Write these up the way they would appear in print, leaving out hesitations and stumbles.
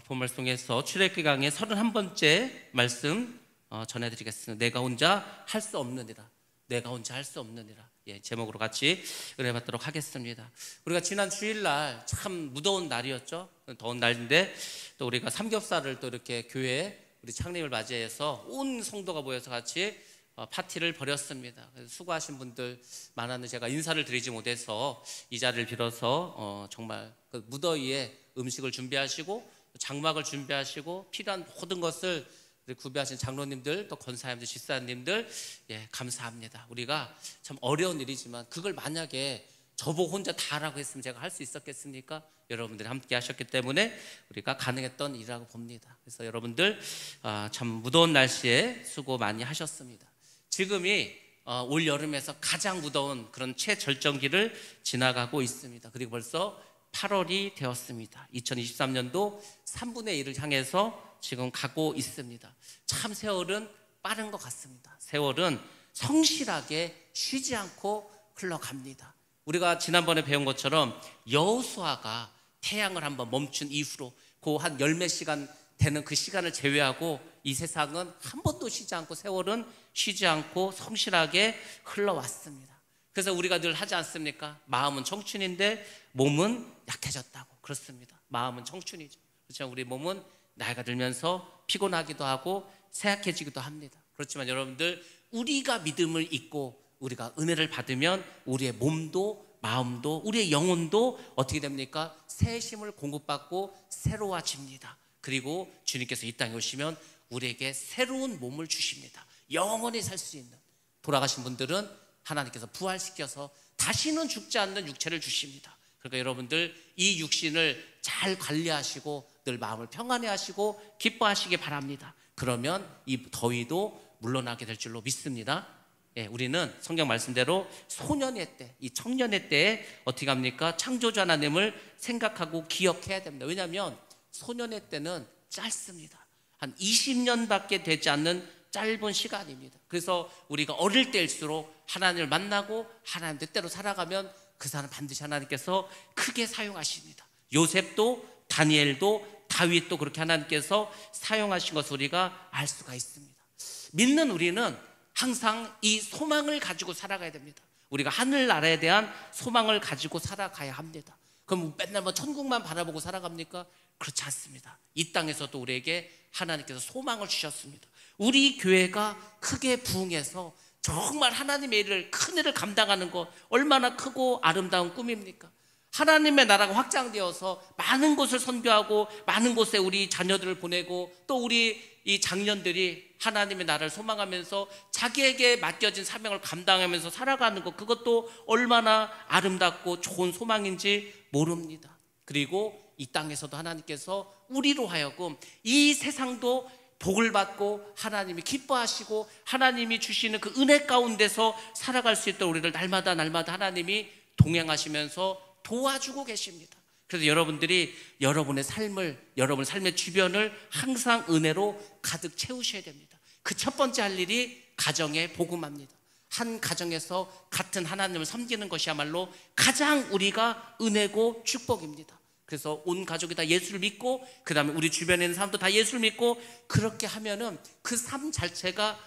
본 말씀에서 출애굽기 강의 31번째 말씀 전해드리겠습니다. 내가 혼자 할 수 없느니라. 내가 혼자 할 수 없느니라. 제목으로 같이 은혜 받도록 하겠습니다. 우리가 지난 주일날 참 무더운 날이었죠. 더운 날인데 또 우리가 삼겹살을 또 이렇게 교회에 우리 창립을 맞이해서 온 성도가 모여서 같이 파티를 벌였습니다. 수고하신 분들 많았는데 제가 인사를 드리지 못해서 이 자리를 빌어서 정말 그 무더위에 음식을 준비하시고 장막을 준비하시고 필요한 모든 것을 구비하신 장로님들, 또 권사님들, 집사님들, 감사합니다. 우리가 참 어려운 일이지만 그걸 만약에 저보고 혼자 다 하라고 했으면 제가 할 수 있었겠습니까? 여러분들이 함께 하셨기 때문에 우리가 가능했던 일이라고 봅니다. 그래서 여러분들 참 무더운 날씨에 수고 많이 하셨습니다. 지금이 올 여름에서 가장 무더운 그런 최절정기를 지나가고 있습니다. 그리고 벌써 8월이 되었습니다. 2023년도 3분의 1을 향해서 지금 가고 있습니다. 참 세월은 빠른 것 같습니다. 세월은 성실하게 쉬지 않고 흘러갑니다. 우리가 지난번에 배운 것처럼 여호수아가 태양을 한번 멈춘 이후로 그 한 열 몇 시간 되는 그 시간을 제외하고 이 세상은 한 번도 쉬지 않고, 세월은 쉬지 않고 성실하게 흘러왔습니다. 그래서 우리가 늘 하지 않습니까? 마음은 청춘인데 몸은 약해졌다고. 그렇습니다. 마음은 청춘이죠. 그렇지만 우리 몸은 나이가 들면서 피곤하기도 하고 쇠약해지기도 합니다. 그렇지만 여러분들, 우리가 믿음을 잊고 우리가 은혜를 받으면 우리의 몸도 마음도 우리의 영혼도 어떻게 됩니까? 새 힘을 공급받고 새로워집니다. 그리고 주님께서 이 땅에 오시면 우리에게 새로운 몸을 주십니다. 영원히 살 수 있는, 돌아가신 분들은 하나님께서 부활시켜서 다시는 죽지 않는 육체를 주십니다. 그러니까 여러분들 이 육신을 잘 관리하시고 늘 마음을 평안해 하시고 기뻐하시기 바랍니다. 그러면 이 더위도 물러나게 될 줄로 믿습니다. 우리는 성경 말씀대로 소년의 때, 이 청년의 때에 어떻게 합니까? 창조주 하나님을 생각하고 기억해야 됩니다. 왜냐하면 소년의 때는 짧습니다. 한 20년밖에 되지 않는 짧은 시간입니다. 그래서 우리가 어릴 때일수록 하나님을 만나고 하나님 뜻대로 살아가면 그 사람 반드시 하나님께서 크게 사용하십니다. 요셉도 다니엘도 다윗도 그렇게 하나님께서 사용하신 것을 우리가 알 수가 있습니다. 믿는 우리는 항상 이 소망을 가지고 살아가야 됩니다. 우리가 하늘나라에 대한 소망을 가지고 살아가야 합니다. 그럼 맨날 천국만 바라보고 살아갑니까? 그렇지 않습니다. 이 땅에서도 우리에게 하나님께서 소망을 주셨습니다. 우리 교회가 크게 부흥해서 정말 하나님의 일을, 큰 일을 감당하는 것 얼마나 크고 아름다운 꿈입니까? 하나님의 나라가 확장되어서 많은 곳을 선교하고 많은 곳에 우리 자녀들을 보내고 또 우리 이 장년들이 하나님의 나라를 소망하면서 자기에게 맡겨진 사명을 감당하면서 살아가는 것, 그것도 얼마나 아름답고 좋은 소망인지 모릅니다. 그리고 이 땅에서도 하나님께서 우리로 하여금 이 세상도 복을 받고 하나님이 기뻐하시고 하나님이 주시는 그 은혜 가운데서 살아갈 수 있도록 우리를 날마다 하나님이 동행하시면서 도와주고 계십니다. 그래서 여러분들이 여러분의 삶을, 여러분 삶의 주변을 항상 은혜로 가득 채우셔야 됩니다. 그 첫 번째 할 일이 가정에 복음합니다. 한 가정에서 같은 하나님을 섬기는 것이야말로 가장 우리가 은혜고 축복입니다. 그래서 온 가족이 다 예수를 믿고 그 다음에 우리 주변에 있는 사람도 다 예수를 믿고 그렇게 하면은 그 삶 자체가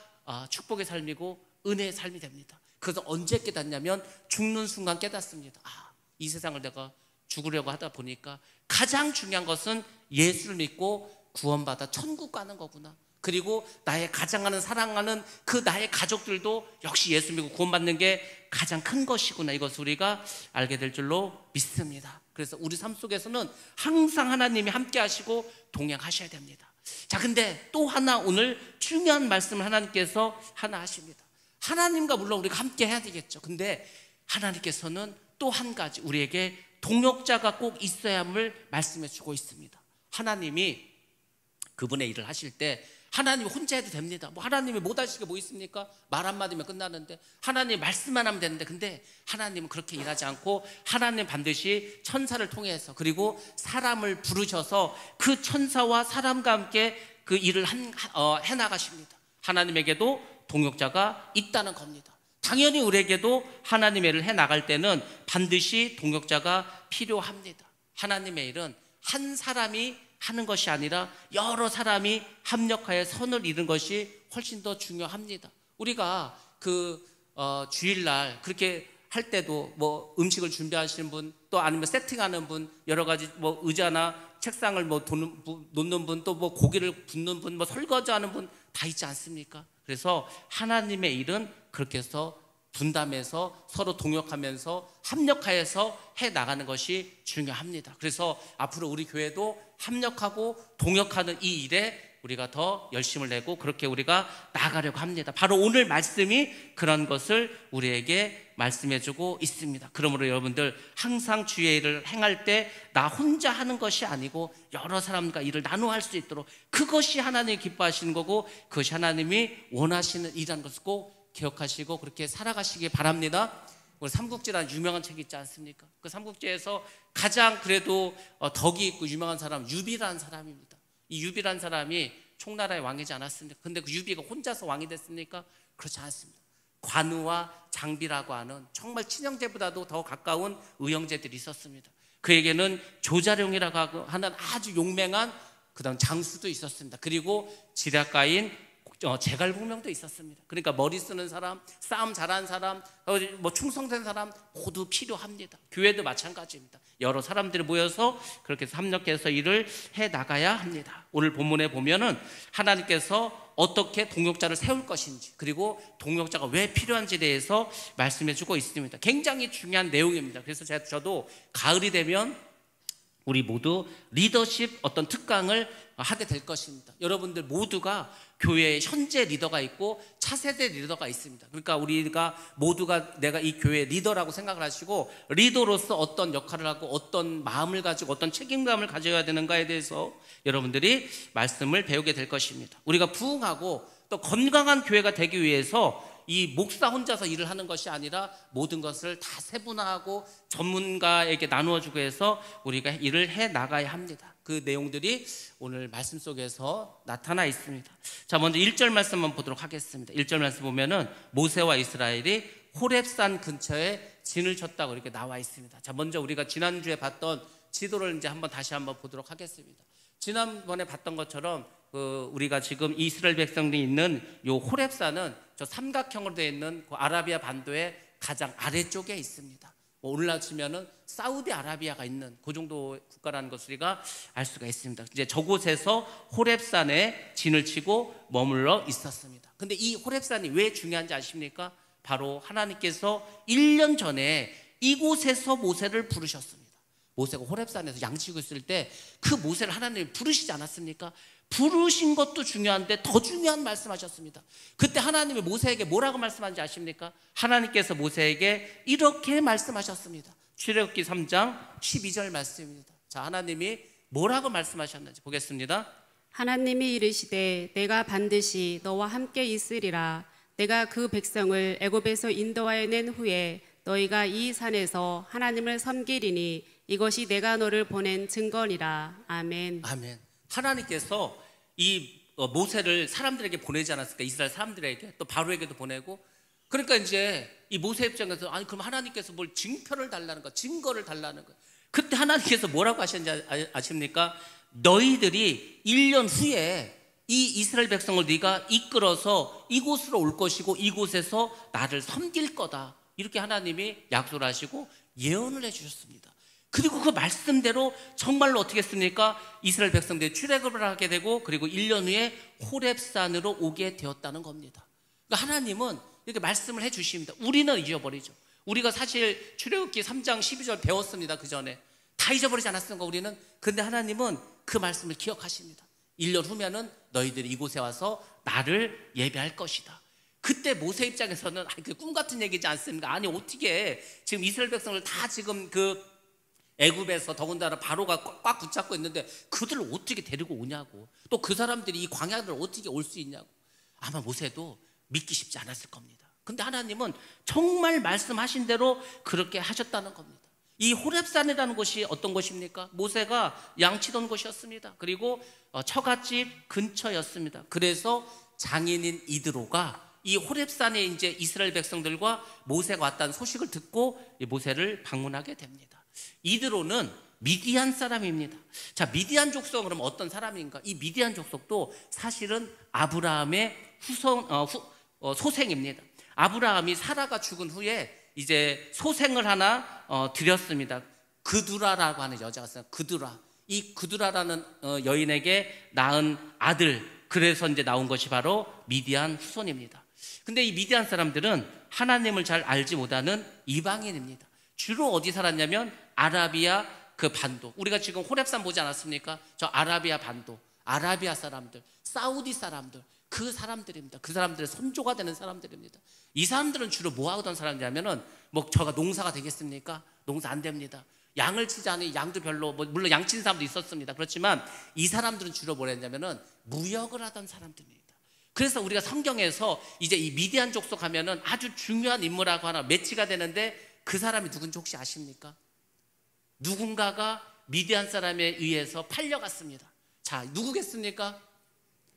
축복의 삶이고 은혜의 삶이 됩니다. 그래서 언제 깨닫냐면 죽는 순간 깨닫습니다. 이 세상을 내가 죽으려고 하다 보니까 가장 중요한 것은 예수를 믿고 구원받아 천국 가는 거구나. 그리고 나의 가장하는 사랑하는 그 나의 가족들도 역시 예수 믿고 구원받는 게 가장 큰 것이구나. 이것을 우리가 알게 될 줄로 믿습니다. 그래서 우리 삶 속에서는 항상 하나님이 함께 하시고 동행하셔야 됩니다. 자, 근데 또 하나 오늘 중요한 말씀을 하나님께서 하나 하십니다. 하나님과 물론 우리가 함께 해야 되겠죠. 근데 하나님께서는 또 한 가지 우리에게 동역자가 꼭 있어야 함을 말씀해 주고 있습니다. 하나님이 그분의 일을 하실 때 하나님이 혼자 해도 됩니다. 하나님이 못 하실 게 뭐 있습니까? 말 한마디면 끝나는데, 하나님 말씀만 하면 되는데, 근데 하나님은 그렇게 일하지 않고 하나님 반드시 천사를 통해서 그리고 사람을 부르셔서 그 천사와 사람과 함께 그 일을 해나가십니다. 하나님에게도 동역자가 있다는 겁니다. 당연히 우리에게도 하나님의 일을 해나갈 때는 반드시 동역자가 필요합니다. 하나님의 일은 한 사람이 하는 것이 아니라 여러 사람이 합력하여 선을 이루는 것이 훨씬 더 중요합니다. 우리가 주일날 그렇게 할 때도 뭐 음식을 준비하시는 분, 또 아니면 세팅하는 분, 여러 가지 뭐 의자나 책상을 뭐 놓는 분, 또 뭐 고기를 굽는 분, 뭐 설거지하는 분 다 있지 않습니까? 그래서 하나님의 일은 그렇게 해서 분담해서 서로 동역하면서 합력하여서 해 나가는 것이 중요합니다. 그래서 앞으로 우리 교회도 합력하고 동역하는 이 일에 우리가 더 열심을 내고 그렇게 우리가 나가려고 합니다. 바로 오늘 말씀이 그런 것을 우리에게 말씀해주고 있습니다. 그러므로 여러분들 항상 주의 일을 행할 때 나 혼자 하는 것이 아니고 여러 사람과 일을 나누어 할 수 있도록, 그것이 하나님이 기뻐하시는 거고 그것이 하나님이 원하시는 일이라는 것을 꼭 기억하시고 그렇게 살아가시기 바랍니다. 우리 삼국지라는 유명한 책이 있지 않습니까? 그 삼국지에서 가장 그래도 덕이 있고 유명한 사람 유비라는 사람입니다. 이 유비라는 사람이 총나라의 왕이지 않았습니까? 근데 그 유비가 혼자서 왕이 됐습니까? 그렇지 않습니다. 관우와 장비라고 하는 정말 친형제보다도 더 가까운 의형제들이 있었습니다. 그에게는 조자룡이라고 하는 아주 용맹한 그다음 장수도 있었습니다. 그리고 지략가인 제갈공명도 있었습니다. 그러니까 머리 쓰는 사람, 싸움 잘하는 사람, 뭐 충성된 사람 모두 필요합니다. 교회도 마찬가지입니다. 여러 사람들이 모여서 그렇게 협력해서 일을 해 나가야 합니다. 오늘 본문에 보면은 하나님께서 어떻게 동역자를 세울 것인지, 그리고 동역자가 왜 필요한지에 대해서 말씀해 주고 있습니다. 굉장히 중요한 내용입니다. 그래서 저도 가을이 되면 우리 모두 리더십 어떤 특강을 하게 될 것입니다. 여러분들 모두가 교회에 현재 리더가 있고 차세대 리더가 있습니다. 그러니까 우리가 모두가 내가 이 교회의 리더라고 생각을 하시고 리더로서 어떤 역할을 하고 어떤 마음을 가지고 어떤 책임감을 가져야 되는가에 대해서 여러분들이 말씀을 배우게 될 것입니다. 우리가 부흥하고 또 건강한 교회가 되기 위해서 이 목사 혼자서 일을 하는 것이 아니라 모든 것을 다 세분화하고 전문가에게 나누어주고 해서 우리가 일을 해 나가야 합니다. 그 내용들이 오늘 말씀 속에서 나타나 있습니다. 자, 먼저 1절 말씀 한번 보도록 하겠습니다. 1절 말씀 보면은 모세와 이스라엘이 호렙산 근처에 진을 쳤다고 이렇게 나와 있습니다. 자, 먼저 우리가 지난주에 봤던 지도를 이제 다시 한번 보도록 하겠습니다. 지난번에 봤던 것처럼 우리가 지금 이스라엘 백성들이 있는 요 호렙산은 저 삼각형으로 되어 있는 그 아라비아 반도의 가장 아래쪽에 있습니다. 올라치면은 사우디아라비아가 있는 그 정도 국가라는 것을 우리가 알 수가 있습니다. 이제 저곳에서 호렙산에 진을 치고 머물러 있었습니다. 근데 이 호렙산이 왜 중요한지 아십니까? 바로 하나님께서 1년 전에 이곳에서 모세를 부르셨습니다. 모세가 호렙산에서 양치고 있을 때 그 모세를 하나님이 부르시지 않았습니까? 부르신 것도 중요한데 더 중요한 말씀하셨습니다. 그때 하나님이 모세에게 뭐라고 말씀하는지 아십니까? 하나님께서 모세에게 이렇게 말씀하셨습니다. 출애굽기 3장 12절 말씀입니다. 자, 하나님이 뭐라고 말씀하셨는지 보겠습니다. 하나님이 이르시되 내가 반드시 너와 함께 있으리라. 내가 그 백성을 애굽에서 인도하여 낸 후에 너희가 이 산에서 하나님을 섬기리니 이것이 내가 너를 보낸 증거니라. 아멘. 아멘. 하나님께서 이 모세를 사람들에게 보내지 않았을까? 이스라엘 사람들에게, 또 바로에게도 보내고. 그러니까 이제 이 모세 입장에서 아니 그럼 하나님께서 뭘 증표를 달라는 거, 증거를 달라는 거. 그때 하나님께서 뭐라고 하셨는지 아십니까? 너희들이 1년 후에 이 이스라엘 백성을 네가 이끌어서 이곳으로 올 것이고 이곳에서 나를 섬길 거다. 이렇게 하나님이 약속을 하시고 예언을 해주셨습니다. 그리고 그 말씀대로 정말로 어떻게 했습니까? 이스라엘 백성들이 출애굽을 하게 되고 그리고 1년 후에 호렙산으로 오게 되었다는 겁니다. 그러니까 하나님은 이렇게 말씀을 해주십니다. 우리는 잊어버리죠. 우리가 사실 출애굽기 3장 12절 배웠습니다. 그 전에 다 잊어버리지 않았습니까? 우리는. 근데 하나님은 그 말씀을 기억하십니다. 1년 후면은 너희들이 이곳에 와서 나를 예배할 것이다. 그때 모세 입장에서는 그 꿈 같은 얘기지 않습니까? 아니 어떻게 지금 이스라엘 백성을 다 지금 그 애굽에서 더군다나 바로가 꽉 붙잡고 있는데 그들을 어떻게 데리고 오냐고, 또 그 사람들이 이 광야를 어떻게 올 수 있냐고. 아마 모세도 믿기 쉽지 않았을 겁니다. 근데 하나님은 정말 말씀하신 대로 그렇게 하셨다는 겁니다. 이 호렙산이라는 곳이 어떤 곳입니까? 모세가 양치던 곳이었습니다. 그리고 처갓집 근처였습니다. 그래서 장인인 이드로가 이 호렙산에 이제 이스라엘 백성들과 모세가 왔다는 소식을 듣고 모세를 방문하게 됩니다. 이드로는 미디안 사람입니다. 자, 미디안 족속은 그럼 어떤 사람인가? 이 미디안 족속도 사실은 아브라함의 소생입니다. 아브라함이 사라가 죽은 후에 이제 소생을 하나 드렸습니다. 그두라라고 하는 여자가 있어요. 그두라. 이 그두라라는 여인에게 낳은 아들, 그래서 이제 나온 것이 바로 미디안 후손입니다. 근데 이 미디안 사람들은 하나님을 잘 알지 못하는 이방인입니다. 주로 어디 살았냐면 아라비아 그 반도. 우리가 지금 호렙산 보지 않았습니까? 저 아라비아 반도, 아라비아 사람들, 사우디 사람들, 그 사람들입니다. 그 사람들의 선조가 되는 사람들입니다. 이 사람들은 주로 뭐 하던 사람들이냐면은 뭐 저가 농사가 되겠습니까? 농사 안 됩니다. 양을 치지 않으니 양도 별로, 물론 양 치는 사람도 있었습니다. 그렇지만 이 사람들은 주로 뭘 했냐면은 무역을 하던 사람들입니다. 그래서 우리가 성경에서 이제 이 미디안 족속 하면은 아주 중요한 인물하고 하나 매치가 되는데 그 사람이 누군지 혹시 아십니까? 누군가가 미디안 사람에 의해서 팔려갔습니다. 자, 누구겠습니까?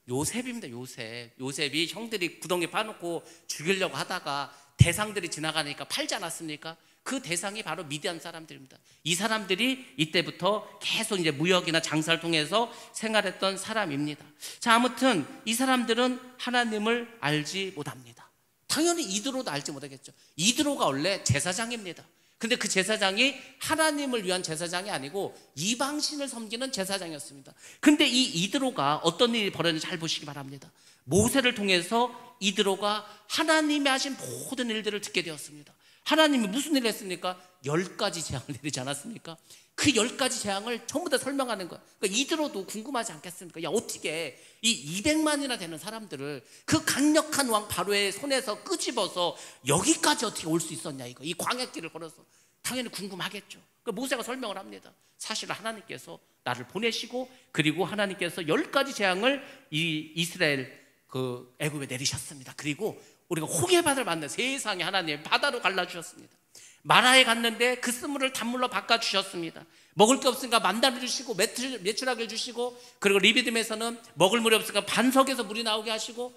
요셉입니다. 요셉이 형들이 구덩이에 파놓고 죽이려고 하다가 대상들이 지나가니까 팔지 않았습니까? 그 대상이 바로 미디안 사람들입니다. 이 사람들이 이때부터 계속 이제 무역이나 장사를 통해서 생활했던 사람입니다. 자, 아무튼 이 사람들은 하나님을 알지 못합니다. 당연히 이드로도 알지 못하겠죠. 이드로가 원래 제사장입니다. 근데 그 제사장이 하나님을 위한 제사장이 아니고 이방신을 섬기는 제사장이었습니다. 근데 이 이드로가 어떤 일이 벌어졌는지 잘 보시기 바랍니다. 모세를 통해서 이드로가 하나님이 하신 모든 일들을 듣게 되었습니다. 하나님이 무슨 일을 했습니까? 10가지 재앙을 내리지 않았습니까? 그 10가지 재앙을 전부 다 설명하는 거예요. 그러니까 이드로도 궁금하지 않겠습니까? 야, 어떻게 이 200만이나 되는 사람들을 그 강력한 왕 바로의 손에서 끄집어서 여기까지 어떻게 올 수 있었냐, 이거. 이 광야길을 걸어서. 당연히 궁금하겠죠. 그 모세가 설명을 합니다. 사실 하나님께서 나를 보내시고, 그리고 하나님께서 10가지 재앙을 이 이스라엘 그 애굽에 내리셨습니다. 그리고 우리가 호게바다를 만나 세상에 하나님 바다로 갈라주셨습니다. 마라에 갔는데 그 쓴물을 단물로 바꿔주셨습니다. 먹을 게 없으니까 만나를 주시고 메추라기를 주시고, 그리고 리비딤에서는 먹을 물이 없으니까 반석에서 물이 나오게 하시고,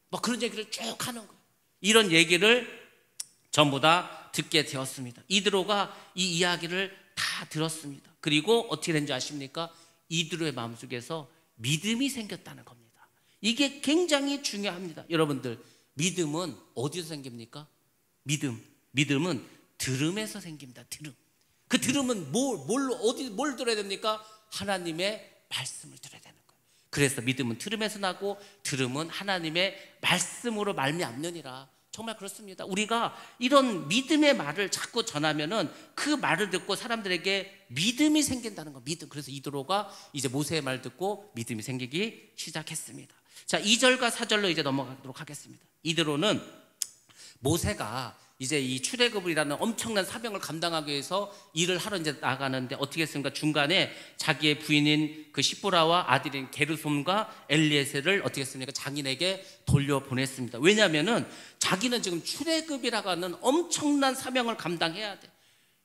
뭐 그런 얘기를 쭉 하는 거예요. 이런 얘기를 전부 다 듣게 되었습니다. 이드로가 이 이야기를 다 들었습니다. 그리고 어떻게 된지 아십니까? 이드로의 마음속에서 믿음이 생겼다는 겁니다. 이게 굉장히 중요합니다. 여러분들, 믿음은 어디서 생깁니까? 믿음은 들음에서 생깁니다. 그 들음은 뭘 들어야 됩니까? 하나님의 말씀을 들어야 되는 거예요. 그래서 믿음은 들음에서 나고, 들음은 하나님의 말씀으로 말미암느니라. 정말 그렇습니다. 우리가 이런 믿음의 말을 자꾸 전하면은 그 말을 듣고 사람들에게 믿음이 생긴다는 거. 믿음. 그래서 이드로가 이제 모세의 말 듣고 믿음이 생기기 시작했습니다. 자, 2절과 4절로 이제 넘어가도록 하겠습니다. 이드로는 모세가 이제 이 출애굽이라는 엄청난 사명을 감당하기 위해서 일을 하러 이제 나가는데 어떻게 했습니까? 중간에 자기의 부인인 그 시보라와 아들인 게르솜과 엘리에셀을 어떻게 했습니까? 장인에게 돌려보냈습니다. 왜냐하면은 자기는 지금 출애굽이라고 하는 엄청난 사명을 감당해야 돼.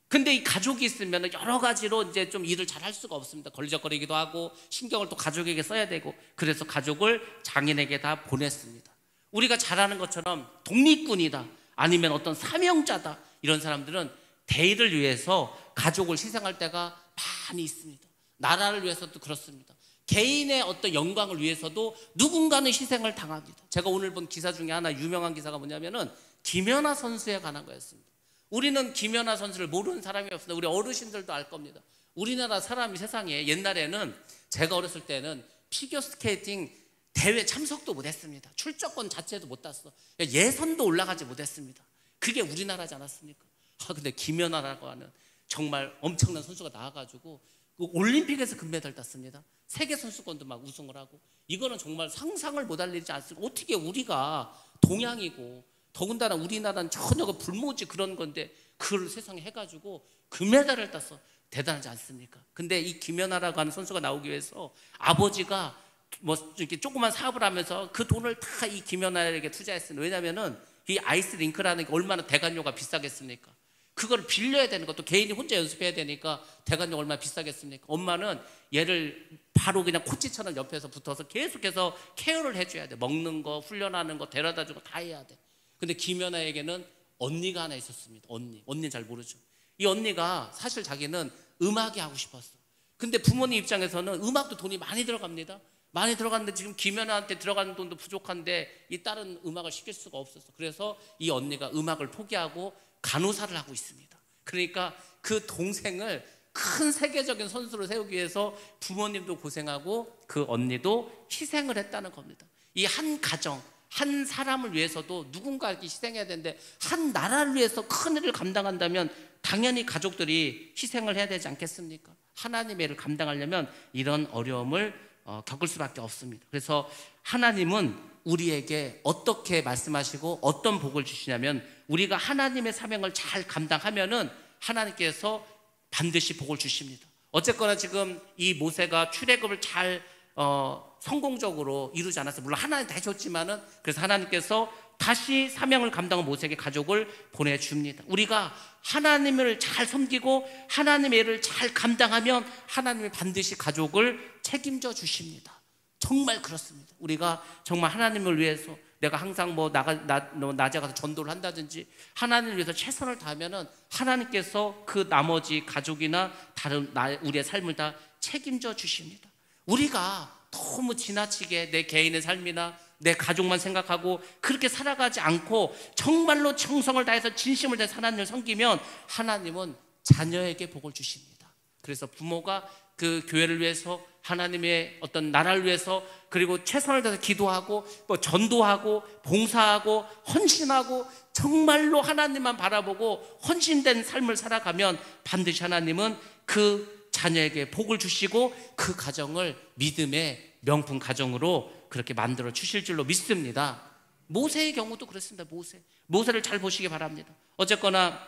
근데 이 가족이 있으면 여러 가지로 이제 좀 일을 잘 할 수가 없습니다. 걸리적거리기도 하고 신경을 또 가족에게 써야 되고, 그래서 가족을 장인에게 다 보냈습니다. 우리가 잘 아는 것처럼 독립군이다, 아니면 어떤 사명자다, 이런 사람들은 대의를 위해서 가족을 희생할 때가 많이 있습니다. 나라를 위해서도 그렇습니다. 개인의 어떤 영광을 위해서도 누군가는 희생을 당합니다. 제가 오늘 본 기사 중에 하나 유명한 기사가 뭐냐면은 김연아 선수에 관한 거였습니다. 우리는 김연아 선수를 모르는 사람이 없습니다. 우리 어르신들도 알 겁니다. 우리나라 사람이 세상에 옛날에는, 제가 어렸을 때는 피겨스케이팅 대회 참석도 못했습니다. 출전권 자체도 못 땄어. 예선도 올라가지 못했습니다. 그게 우리나라지 않았습니까? 근데 김연아라고 하는 정말 엄청난 선수가 나와가지고 올림픽에서 금메달 땄습니다. 세계 선수권도 막 우승을 하고, 이거는 정말 상상을 못할 일이지 않습니까? 어떻게 우리가 동양이고, 더군다나 우리나라는 전혀 불모지 그런 건데 그걸 세상에 해가지고 금메달을 땄어. 대단하지 않습니까? 근데 이 김연아라고 하는 선수가 나오기 위해서 아버지가 뭐 이렇게 조그만 사업을 하면서 그 돈을 다 이 김연아에게 투자했습니다. 왜냐면은 이 아이스 링크라는 게 얼마나 대관료가 비싸겠습니까? 그걸 빌려야 되는 것도 개인이 혼자 연습해야 되니까 대관료 얼마나 비싸겠습니까? 엄마는 얘를 바로 그냥 코치처럼 옆에서 붙어서 계속해서 케어를 해줘야 돼. 먹는 거, 훈련하는 거, 데려다 주고 다 해야 돼. 근데 김연아에게는 언니가 하나 있었습니다. 언니는 잘 모르죠. 이 언니가 사실 자기는 음악이 하고 싶었어. 근데 부모님 입장에서는 음악도 돈이 많이 들어갑니다. 많이 들어갔는데 지금 김연아한테 들어가는 돈도 부족한데 이 딸은 음악을 시킬 수가 없었어. 그래서 이 언니가 음악을 포기하고 간호사를 하고 있습니다. 그러니까 그 동생을 큰 세계적인 선수로 세우기 위해서 부모님도 고생하고 그 언니도 희생을 했다는 겁니다. 이 한 가정, 한 사람을 위해서도 누군가에게 희생해야 되는데 한 나라를 위해서 큰 일을 감당한다면 당연히 가족들이 희생을 해야 되지 않겠습니까? 하나님의 일을 감당하려면 이런 어려움을 겪을 수밖에 없습니다. 그래서 하나님은 우리에게 어떻게 말씀하시고 어떤 복을 주시냐면 우리가 하나님의 사명을 잘 감당하면은 하나님께서 반드시 복을 주십니다. 어쨌거나 지금 이 모세가 출애굽을 잘 성공적으로 이루지 않았어요. 물론 하나님 다 해줬지만은 그래서 하나님께서 다시 사명을 감당한 모세에게 가족을 보내줍니다. 우리가 하나님을 잘 섬기고 하나님의 일을 잘 감당하면 하나님이 반드시 가족을 책임져 주십니다. 정말 그렇습니다. 우리가 정말 하나님을 위해서 내가 항상 낮에 가서 전도를 한다든지 하나님을 위해서 최선을 다하면은 하나님께서 그 나머지 가족이나 다른 우리의 삶을 다 책임져 주십니다. 우리가 너무 지나치게 내 개인의 삶이나 내 가족만 생각하고 그렇게 살아가지 않고 정말로 정성을 다해서 진심을 다해서 하나님을 섬기면 하나님은 자녀에게 복을 주십니다. 그래서 부모가 그 교회를 위해서 하나님의 어떤 나라를 위해서 그리고 최선을 다해서 기도하고 전도하고 봉사하고 헌신하고 정말로 하나님만 바라보고 헌신된 삶을 살아가면 반드시 하나님은 그 자녀에게 복을 주시고 그 가정을 믿음의 명품 가정으로 그렇게 만들어 주실 줄로 믿습니다. 모세의 경우도 그렇습니다. 모세를 잘 보시기 바랍니다. 어쨌거나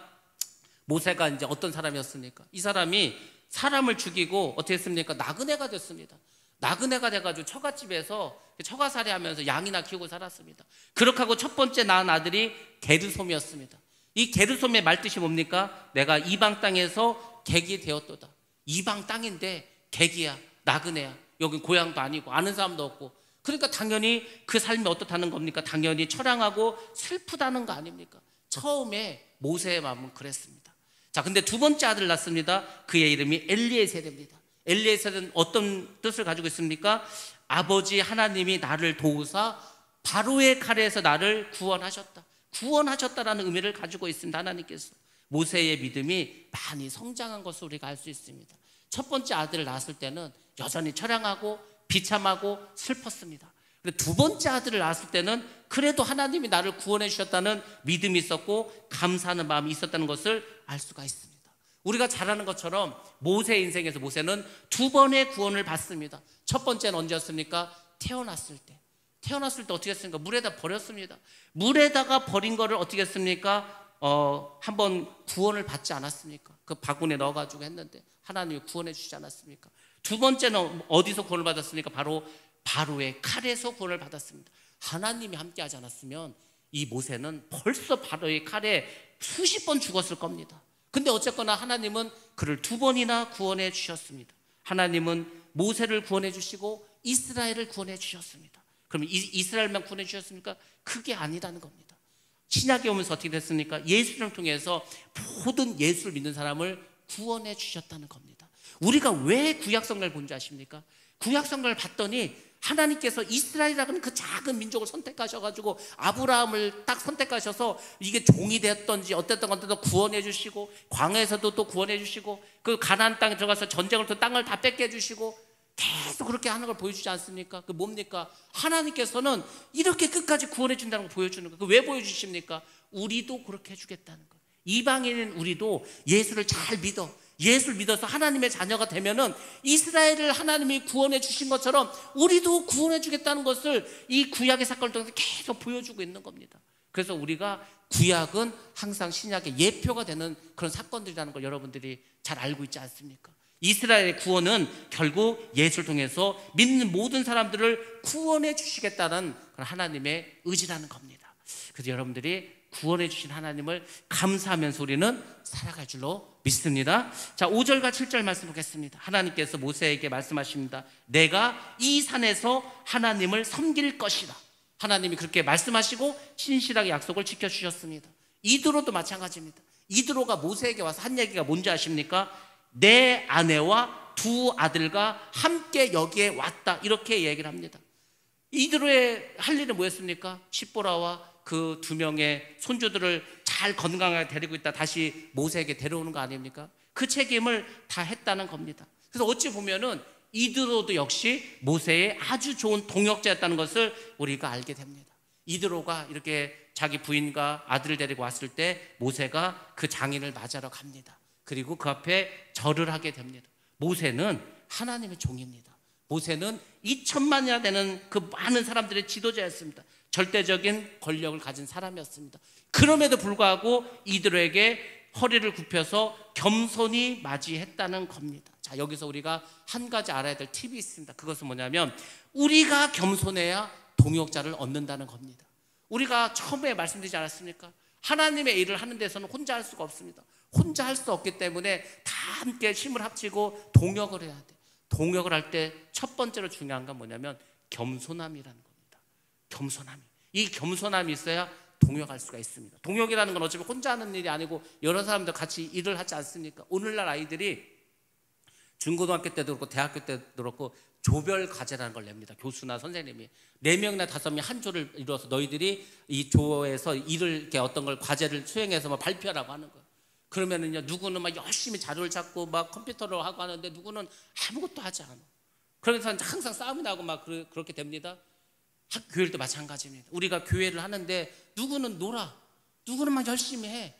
모세가 이제 어떤 사람이었습니까? 이 사람이 사람을 죽이고 어떻게 했습니까? 나그네가 됐습니다. 나그네가 돼가지고 처갓집에서 처가살이 하면서 양이나 키우고 살았습니다. 그렇게 하고 첫 번째 낳은 아들이 게르솜이었습니다. 이 게르솜의 말뜻이 뭡니까? 내가 이방 땅에서 객이 되었도다. 이방 땅인데 객이야, 나그네야. 여기 고향도 아니고 아는 사람도 없고. 그러니까 당연히 그 삶이 어떻다는 겁니까? 당연히 처량하고 슬프다는 거 아닙니까? 처음에 모세의 마음은 그랬습니다. 자, 근데 두 번째 아들을 낳습니다. 그의 이름이 엘리에셀입니다. 엘리에셀은 어떤 뜻을 가지고 있습니까? 아버지 하나님이 나를 도우사 바로의 칼에서 나를 구원하셨다라는 의미를 가지고 있습니다. 하나님께서 모세의 믿음이 많이 성장한 것을 우리가 알 수 있습니다. 첫 번째 아들을 낳았을 때는 여전히 처량하고 비참하고 슬펐습니다. 근데 두 번째 아들을 낳았을 때는 그래도 하나님이 나를 구원해 주셨다는 믿음이 있었고 감사하는 마음이 있었다는 것을 알 수가 있습니다. 우리가 잘 아는 것처럼 모세의 인생에서 모세는 두 번의 구원을 받습니다. 첫 번째는 언제였습니까? 태어났을 때 어떻게 했습니까? 물에다 버렸습니다. 물에다가 버린 거를 어떻게 했습니까? 한번 구원을 받지 않았습니까? 그 바구니에 넣어가지고 했는데 하나님이 구원해 주시지 않았습니까? 두 번째는 어디서 구원을 받았습니까? 바로 바로의 칼에서 구원을 받았습니다. 하나님이 함께 하지 않았으면 이 모세는 벌써 바로의 칼에 수십 번 죽었을 겁니다. 근데 어쨌거나 하나님은 그를 두 번이나 구원해 주셨습니다. 하나님은 모세를 구원해 주시고 이스라엘을 구원해 주셨습니다. 그럼 이스라엘만 구원해 주셨습니까? 그게 아니라는 겁니다. 신약에 오면서 어떻게 됐습니까? 예수를 통해서 모든 예수를 믿는 사람을 구원해 주셨다는 겁니다. 우리가 왜 구약성경을 본지 아십니까? 구약성경을 봤더니 하나님께서 이스라엘이라는 그 작은 민족을 선택하셔가지고 아브라함을 딱 선택하셔서 이게 종이 됐던지 어땠던 건데도 구원해 주시고 광야에서도 또 구원해 주시고 그 가나안 땅에 들어가서 전쟁을 또 땅을 다 뺏게 해주시고 계속 그렇게 하는 걸 보여주지 않습니까? 그 뭡니까? 하나님께서는 이렇게 끝까지 구원해 준다는 걸 보여주는 거예요. 왜 보여주십니까? 우리도 그렇게 해주겠다는 거예요. 이방인인 우리도 예수를 잘 예수를 믿어서 하나님의 자녀가 되면은 이스라엘을 하나님이 구원해 주신 것처럼 우리도 구원해 주겠다는 것을 이 구약의 사건을 통해서 계속 보여주고 있는 겁니다. 그래서 우리가 구약은 항상 신약의 예표가 되는 그런 사건들이라는 걸 여러분들이 잘 알고 있지 않습니까? 이스라엘의 구원은 결국 예수를 통해서 믿는 모든 사람들을 구원해 주시겠다는 그런 하나님의 의지라는 겁니다. 그래서 여러분들이 구원해 주신 하나님을 감사하면서 우리는 살아갈 줄로 믿습니다. 자, 5절과 7절 말씀 보겠습니다. 하나님께서 모세에게 말씀하십니다. 내가 이 산에서 하나님을 섬길 것이다. 하나님이 그렇게 말씀하시고 신실하게 약속을 지켜주셨습니다. 이드로도 마찬가지입니다. 이드로가 모세에게 와서 한 얘기가 뭔지 아십니까? 내 아내와 두 아들과 함께 여기에 왔다, 이렇게 얘기를 합니다. 이드로의 할 일은 뭐였습니까? 십보라와 그 두 명의 손주들을 잘 건강하게 데리고 있다 다시 모세에게 데려오는 거 아닙니까? 그 책임을 다 했다는 겁니다. 그래서 어찌 보면은 이드로도 역시 모세의 아주 좋은 동역자였다는 것을 우리가 알게 됩니다. 이드로가 이렇게 자기 부인과 아들을 데리고 왔을 때 모세가 그 장인을 맞으러 갑니다. 그리고 그 앞에 절을 하게 됩니다. 모세는 하나님의 종입니다. 모세는 2천만이나 되는 그 많은 사람들의 지도자였습니다. 절대적인 권력을 가진 사람이었습니다. 그럼에도 불구하고 이드로에게 허리를 굽혀서 겸손히 맞이했다는 겁니다. 자, 여기서 우리가 한 가지 알아야 될 팁이 있습니다. 그것은 뭐냐면 우리가 겸손해야 동역자를 얻는다는 겁니다. 우리가 처음에 말씀드리지 않았습니까? 하나님의 일을 하는 데서는 혼자 할 수가 없습니다. 혼자 할 수 없기 때문에 다 함께 힘을 합치고 동역을 해야 돼. 동역을 할 때 첫 번째로 중요한 건 뭐냐면 겸손함이라는 겁니다. 겸손함. 이 겸손함이 있어야 동역할 수가 있습니다. 동역이라는 건 어차피 혼자 하는 일이 아니고 여러 사람들 같이 일을 하지 않습니까? 오늘날 아이들이 중고등학교 때도 그렇고 대학교 때도 그렇고 조별 과제라는 걸 냅니다. 교수나 선생님이 4명이나 5명 한 조를 이루어서 너희들이 이 조에서 일을 이렇게 어떤 걸 과제를 수행해서 막 발표하라고 하는 거예요. 그러면은요, 누구는 막 열심히 자료를 찾고 막 컴퓨터로 하고 하는데 누구는 아무것도 하지 않아. 그래서 항상 싸움이 나고 막 그렇게 됩니다. 교회도 마찬가지입니다. 우리가 교회를 하는데 누구는 놀아, 누구는 막 열심히 해.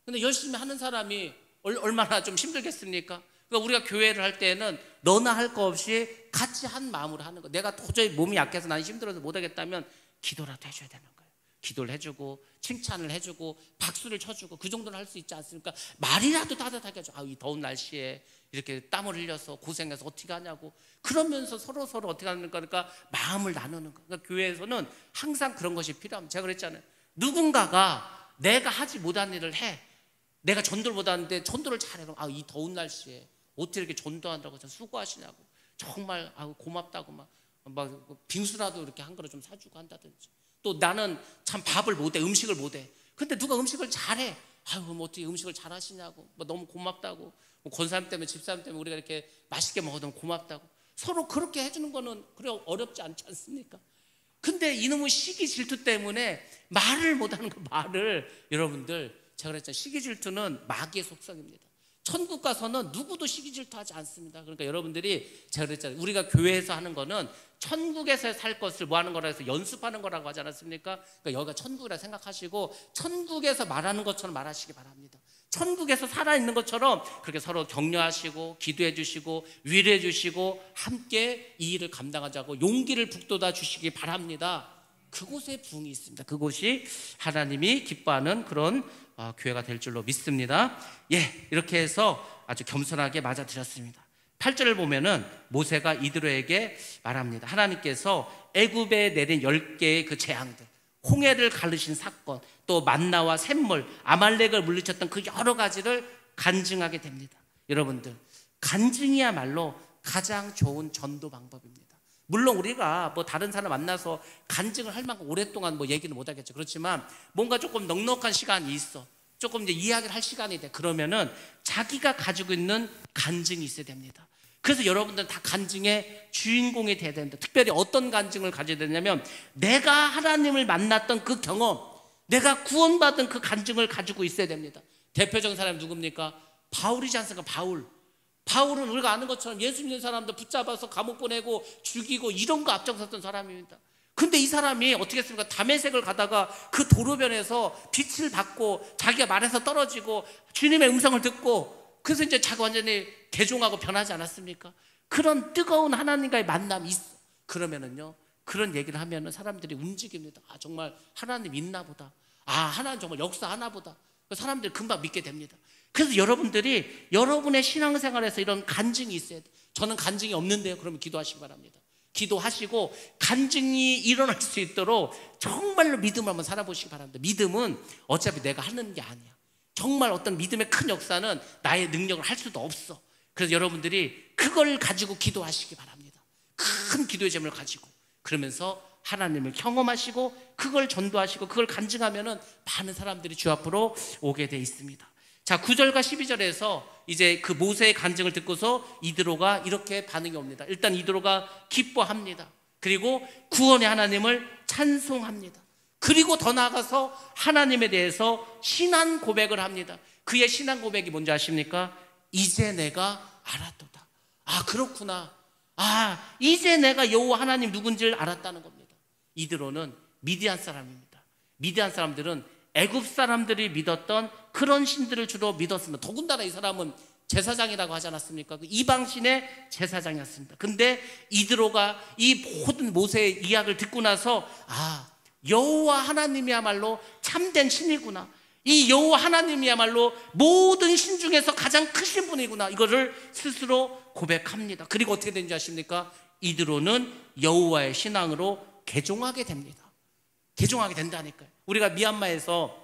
근데 열심히 하는 사람이 얼마나 좀 힘들겠습니까? 그러니까 우리가 교회를 할 때는 너나 할 거 없이 같이 한 마음으로 하는 거. 내가 도저히 몸이 약해서 난 힘들어서 못하겠다면 기도라도 해줘야 되는 거예요. 기도를 해주고 칭찬을 해주고 박수를 쳐주고 그 정도는 할 수 있지 않습니까? 말이라도 따뜻하게 해줘. 이 더운 날씨에 이렇게 땀을 흘려서 고생해서 어떻게 하냐고. 그러면서 서로 어떻게 하는 거니까 마음을 나누는 거. 그러니까 교회에서는 항상 그런 것이 필요합니다. 제가 그랬잖아요. 누군가가 내가 하지 못한 일을 해. 내가 전도를 못하는데 전도를 잘해. 이 더운 날씨에 어떻게 이렇게 전도한다고 수고하시냐고. 정말 고맙다고 막 빙수라도 이렇게 한 그릇 좀 사주고 한다든지. 또 나는 참 밥을 못해, 음식을 못해. 근데 누가 음식을 잘해. 뭐 어떻게 음식을 잘하시냐고. 너무 고맙다고. 권사님 때문에 집사님 때문에 우리가 이렇게 맛있게 먹어도 고맙다고. 서로 그렇게 해주는 거는 그래 어렵지 않지 않습니까? 근데 이놈의 시기 질투 때문에 말을 못하는 그 말을, 여러분들 제가 그랬잖아요. 시기 질투는 마귀의 속성입니다. 천국 가서는 누구도 시기 질투하지 않습니다. 그러니까 여러분들이 제가 그랬잖아요. 우리가 교회에서 하는 거는 천국에서 살 것을 뭐 하는 거라 해서 연습하는 거라고 하지 않았습니까? 그러니까 여기가 천국이라 생각하시고 천국에서 말하는 것처럼 말하시기 바랍니다. 천국에서 살아있는 것처럼 그렇게 서로 격려하시고 기도해 주시고 위로해 주시고 함께 이 일을 감당하자고 용기를 북돋아 주시기 바랍니다. 그곳에 부흥이 있습니다. 그곳이 하나님이 기뻐하는 그런 교회가 될 줄로 믿습니다. 이렇게 해서 아주 겸손하게 맞아들였습니다. 8절을 보면은 모세가 이드로에게 말합니다. 하나님께서 애굽에 내린 10개의 그 재앙들, 홍해를 가르신 사건, 또 만나와 샘물, 아말렉을 물리쳤던 그 여러 가지를 간증하게 됩니다. 여러분들, 간증이야말로 가장 좋은 전도 방법입니다. 물론 우리가 뭐 다른 사람 만나서 간증을 할 만큼 오랫동안 뭐 얘기는 못 하겠죠. 그렇지만 뭔가 조금 넉넉한 시간이 있어. 조금 이제 이야기를 할 시간이 돼. 그러면은 자기가 가지고 있는 간증이 있어야 됩니다. 그래서 여러분들은 다 간증의 주인공이 돼야 된다. 특별히 어떤 간증을 가져야 되냐면 내가 하나님을 만났던 그 경험, 내가 구원받은 그 간증을 가지고 있어야 됩니다. 대표적인 사람이 누굽니까? 바울이지 않습니까? 바울은 우리가 아는 것처럼 예수 믿는 사람들 붙잡아서 감옥 보내고 죽이고 이런 거 앞장섰던 사람입니다. 근데 이 사람이 어떻게 했습니까? 다메섹을 가다가 그 도로변에서 빛을 받고 자기가 말에서 떨어지고 주님의 음성을 듣고 그래서 이제 자기 완전히 개종하고 변하지 않았습니까? 그런 뜨거운 하나님과의 만남이 있어. 그러면은요, 그런 얘기를 하면은 사람들이 움직입니다. 정말 하나님 있나 보다. 하나님 정말 역사하나 보다. 사람들이 금방 믿게 됩니다. 그래서 여러분들이 여러분의 신앙생활에서 이런 간증이 있어야 돼요. 저는 간증이 없는데요. 그러면 기도하시기 바랍니다. 기도하시고 간증이 일어날 수 있도록 정말로 믿음을 한번 살아보시기 바랍니다. 믿음은 어차피 내가 하는 게 아니야. 정말 어떤 믿음의 큰 역사는 나의 능력을 할 수도 없어. 그래서 여러분들이 그걸 가지고 기도하시기 바랍니다. 큰 기도의 제목을 가지고 그러면서 하나님을 경험하시고 그걸 전도하시고 그걸 간증하면은 많은 사람들이 주 앞으로 오게 돼 있습니다. 자, 9절과 12절에서 이제 그 모세의 간증을 듣고서 이드로가 이렇게 반응이 옵니다. 일단 이드로가 기뻐합니다. 그리고 구원의 하나님을 찬송합니다. 그리고 더 나아가서 하나님에 대해서 신앙 고백을 합니다. 그의 신앙 고백이 뭔지 아십니까? 이제 내가 알았도다. 아, 그렇구나. 아, 이제 내가 여호와 하나님 누군지를 알았다는 겁니다. 이드로는 미디안 사람입니다. 미디안 사람들은 애굽 사람들이 믿었던 그런 신들을 주로 믿었습니다. 더군다나 이 사람은 제사장이라고 하지 않았습니까? 그 이방신의 제사장이었습니다. 근데 이드로가 이 모든 모세의 이야기를 듣고 나서 아, 여호와 하나님이야말로 참된 신이구나. 이 여호와 하나님이야말로 모든 신 중에서 가장 크신 분이구나. 이거를 스스로 고백합니다. 그리고 어떻게 되는지 아십니까? 이드로는 여호와의 신앙으로 개종하게 됩니다. 개종하게 된다니까요. 우리가 미얀마에서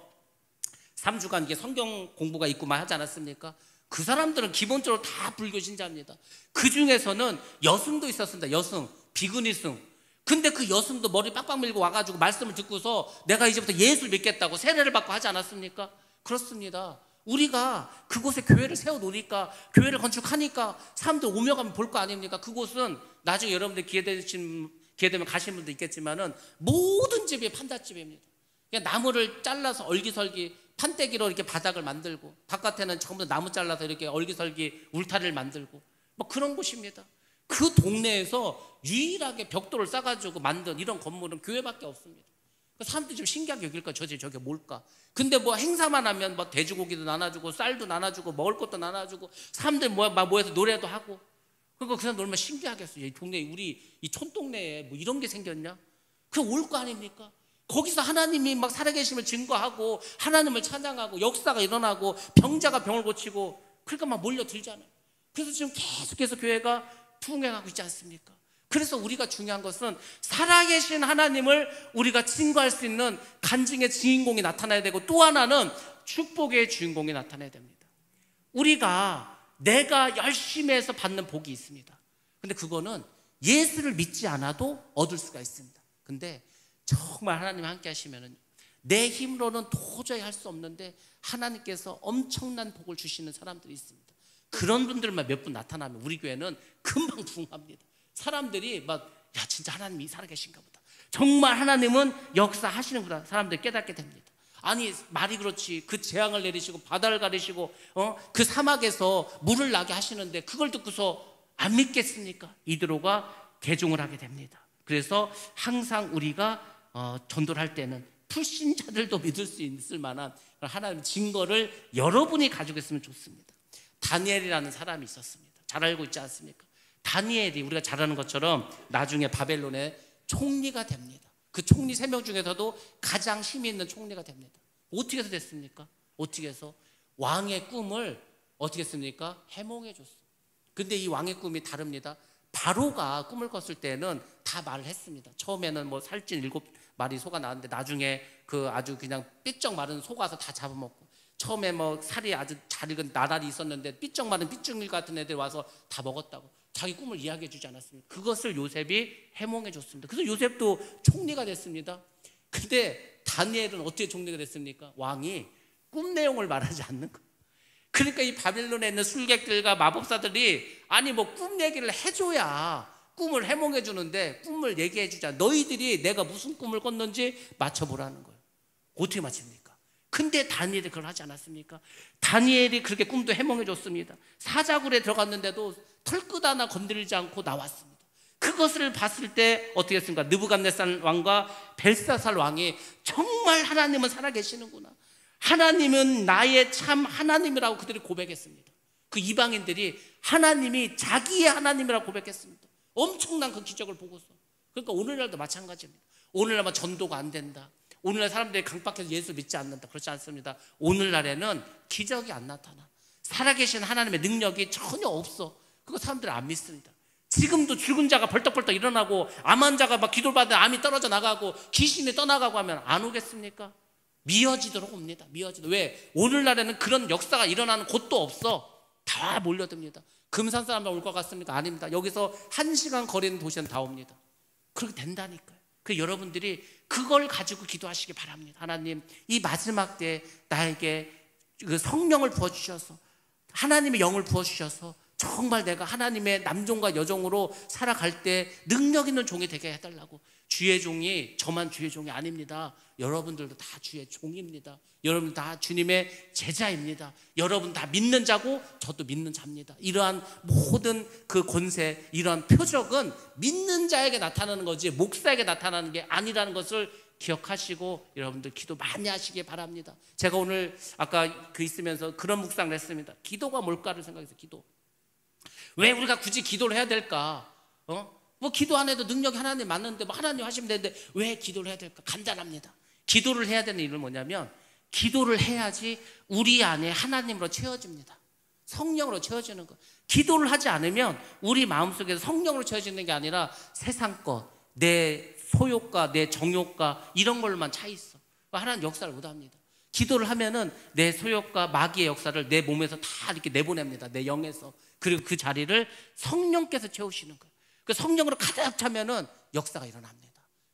3주간 이게 성경 공부가 있고만 하지 않았습니까? 그 사람들은 기본적으로 다 불교 신자입니다. 그 중에서는 여승도 있었습니다. 여승, 비구니승. 근데 그 여승도 머리 빡빡 밀고 와가지고 말씀을 듣고서 내가 이제부터 예수 믿겠다고 세례를 받고 하지 않았습니까? 그렇습니다. 우리가 그곳에 교회를 세워놓으니까, 교회를 건축하니까 사람들 오며 가면 볼 거 아닙니까? 그곳은 나중에 여러분들 기회 되면 가신 분도 있겠지만은 모든 집이 판잣집입니다. 그냥 나무를 잘라서 얼기설기 판때기로 이렇게 바닥을 만들고, 바깥에는 전부 나무 잘라서 이렇게 얼기설기 울타리를 만들고, 뭐 그런 곳입니다. 그 동네에서 유일하게 벽돌을 싸가지고 만든 이런 건물은 교회밖에 없습니다. 사람들이 좀 신기하게 여길 거야. 저게 뭘까? 근데 뭐 행사만 하면 뭐 돼지고기도 나눠주고 쌀도 나눠주고 먹을 것도 나눠주고 사람들 모여서 노래도 하고. 그러니까 그 사람들 얼마나 신기하겠어요. 이 동네, 우리 이 촌동네에 뭐 이런 게 생겼냐? 그럼 올 거 아닙니까? 거기서 하나님이 막 살아계심을 증거하고 하나님을 찬양하고 역사가 일어나고 병자가 병을 고치고, 그러니까 막 몰려들잖아요. 그래서 지금 계속해서 교회가 풍행하고 있지 않습니까? 그래서 우리가 중요한 것은 살아계신 하나님을 우리가 증거할 수 있는 간증의 주인공이 나타나야 되고, 또 하나는 축복의 주인공이 나타나야 됩니다. 우리가 내가 열심히 해서 받는 복이 있습니다. 근데 그거는 예수를 믿지 않아도 얻을 수가 있습니다. 근데 정말 하나님 함께 하시면은 내 힘으로는 도저히 할 수 없는데 하나님께서 엄청난 복을 주시는 사람들이 있습니다. 그런 분들만 몇 분 나타나면 우리 교회는 금방 부흥합니다. 사람들이 막, 야, 진짜 하나님이 살아계신가 보다. 정말 하나님은 역사하시는구나. 사람들이 깨닫게 됩니다. 아니, 말이 그렇지. 그 재앙을 내리시고 바다를 가리시고 그 사막에서 물을 나게 하시는데 그걸 듣고서 안 믿겠습니까? 이드로가 개종을 하게 됩니다. 그래서 항상 우리가 전도를 할 때는 불신자들도 믿을 수 있을 만한 하나님의 증거를 여러분이 가지고 있으면 좋습니다. 다니엘이라는 사람이 있었습니다. 잘 알고 있지 않습니까? 다니엘이 우리가 잘 아는 것처럼 나중에 바벨론의 총리가 됩니다. 그 총리 3명 중에서도 가장 힘이 있는 총리가 됩니다. 어떻게 해서 됐습니까? 어떻게 해서? 왕의 꿈을 어떻게 했습니까? 해몽해 줬어요. 근데 이 왕의 꿈이 다릅니다. 바로가 꿈을 꿨을 때는 다 말을 했습니다. 처음에는 뭐 살찐 7마리 소가 나왔는데 나중에 그 아주 그냥 삐쩍 마른 소가 와서 다 잡아먹고, 처음에 뭐 살이 아주 잘 익은 나달이 있었는데 삐쩍 마른 삐죽일 같은 애들 와서 다 먹었다고 자기 꿈을 이야기해 주지 않았습니까? 그것을 요셉이 해몽해 줬습니다. 그래서 요셉도 총리가 됐습니다. 근데 다니엘은 어떻게 총리가 됐습니까? 왕이 꿈 내용을 말하지 않는 거예요. 그러니까 이 바빌론에 있는 술객들과 마법사들이 아니 뭐 꿈 얘기를 해줘야 꿈을 해몽해 주는데 꿈을 얘기해 주자. 너희들이 내가 무슨 꿈을 꿨는지 맞춰보라는 거예요. 어떻게 맞춥니까? 근데 다니엘이 그걸 하지 않았습니까? 다니엘이 그렇게 꿈도 해몽해 줬습니다. 사자굴에 들어갔는데도 털끝 하나 건드리지 않고 나왔습니다. 그것을 봤을 때 어떻게 했습니까? 느부갓네살 왕과 벨사살 왕이 정말 하나님은 살아계시는구나, 하나님은 나의 참 하나님이라고 그들이 고백했습니다. 그 이방인들이 하나님이 자기의 하나님이라고 고백했습니다. 엄청난 그 기적을 보고서. 그러니까 오늘날도 마찬가지입니다. 오늘날만 전도가 안 된다, 오늘날 사람들이 강박해서 예수 믿지 않는다, 그렇지 않습니다. 오늘날에는 기적이 안 나타나. 살아계신 하나님의 능력이 전혀 없어. 그거 사람들이 안 믿습니다. 지금도 죽은 자가 벌떡벌떡 일어나고 암 환자가 막 기도를 받는 암이 떨어져 나가고 귀신이 떠나가고 하면 안 오겠습니까? 미어지도록 옵니다. 미어지도록. 왜? 오늘날에는 그런 역사가 일어나는 곳도 없어. 다 몰려듭니다. 금산 사람만 올 것 같습니까? 아닙니다. 여기서 1시간 거리는 도시는 다 옵니다. 그렇게 된다니까요. 그 여러분들이 그걸 가지고 기도하시기 바랍니다. 하나님, 이 마지막 때에 나에게 그 성령을 부어주셔서 하나님의 영을 부어주셔서 정말 내가 하나님의 남종과 여종으로 살아갈 때 능력 있는 종이 되게 해달라고. 주의 종이 저만 주의 종이 아닙니다. 여러분들도 다 주의 종입니다. 여러분 다 주님의 제자입니다. 여러분 다 믿는 자고 저도 믿는 자입니다. 이러한 모든 그 권세, 이러한 표적은 믿는 자에게 나타나는 거지 목사에게 나타나는 게 아니라는 것을 기억하시고 여러분들 기도 많이 하시기 바랍니다. 제가 오늘 아까 그 있으면서 그런 묵상을 했습니다. 기도가 뭘까를 생각해서 기도. 왜 우리가 굳이 기도를 해야 될까? 뭐 기도 안 해도 능력이 하나님 맞는데 뭐 하나님 하시면 되는데 왜 기도를 해야 될까? 간단합니다. 기도를 해야 되는 이유는 뭐냐면 기도를 해야지 우리 안에 하나님으로 채워집니다. 성령으로 채워지는 거. 기도를 하지 않으면 우리 마음속에서 성령으로 채워지는 게 아니라 세상 것, 내 소욕과 내 정욕과 이런 걸로만 차 있어. 하나님 역사를 못합니다. 기도를 하면은 내 소욕과 마귀의 역사를 내 몸에서 다 이렇게 내보냅니다. 내 영에서. 그리고 그 자리를 성령께서 채우시는 거예요. 그 성령으로 가득 차면은 역사가 일어납니다.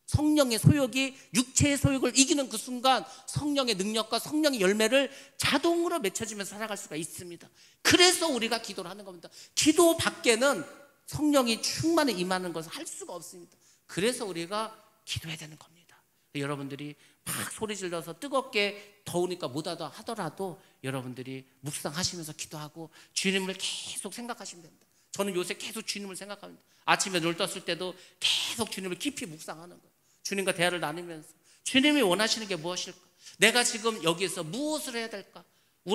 성령의 소욕이 육체의 소욕을 이기는 그 순간 성령의 능력과 성령의 열매를 자동으로 맺혀지면서 살아갈 수가 있습니다. 그래서 우리가 기도를 하는 겁니다. 기도 밖에는 성령이 충만히 임하는 것을 할 수가 없습니다. 그래서 우리가 기도해야 되는 겁니다. 여러분들이 막 소리 질러서 뜨겁게 더우니까 못하다 하더라도 여러분들이 묵상하시면서 기도하고 주님을 계속 생각하시면 됩니다. 저는 요새 계속 주님을 생각합니다. 아침에 눈을 떴을 때도 계속 주님을 깊이 묵상하는 거예요. 주님과 대화를 나누면서 주님이 원하시는 게 무엇일까? 내가 지금 여기에서 무엇을 해야 될까?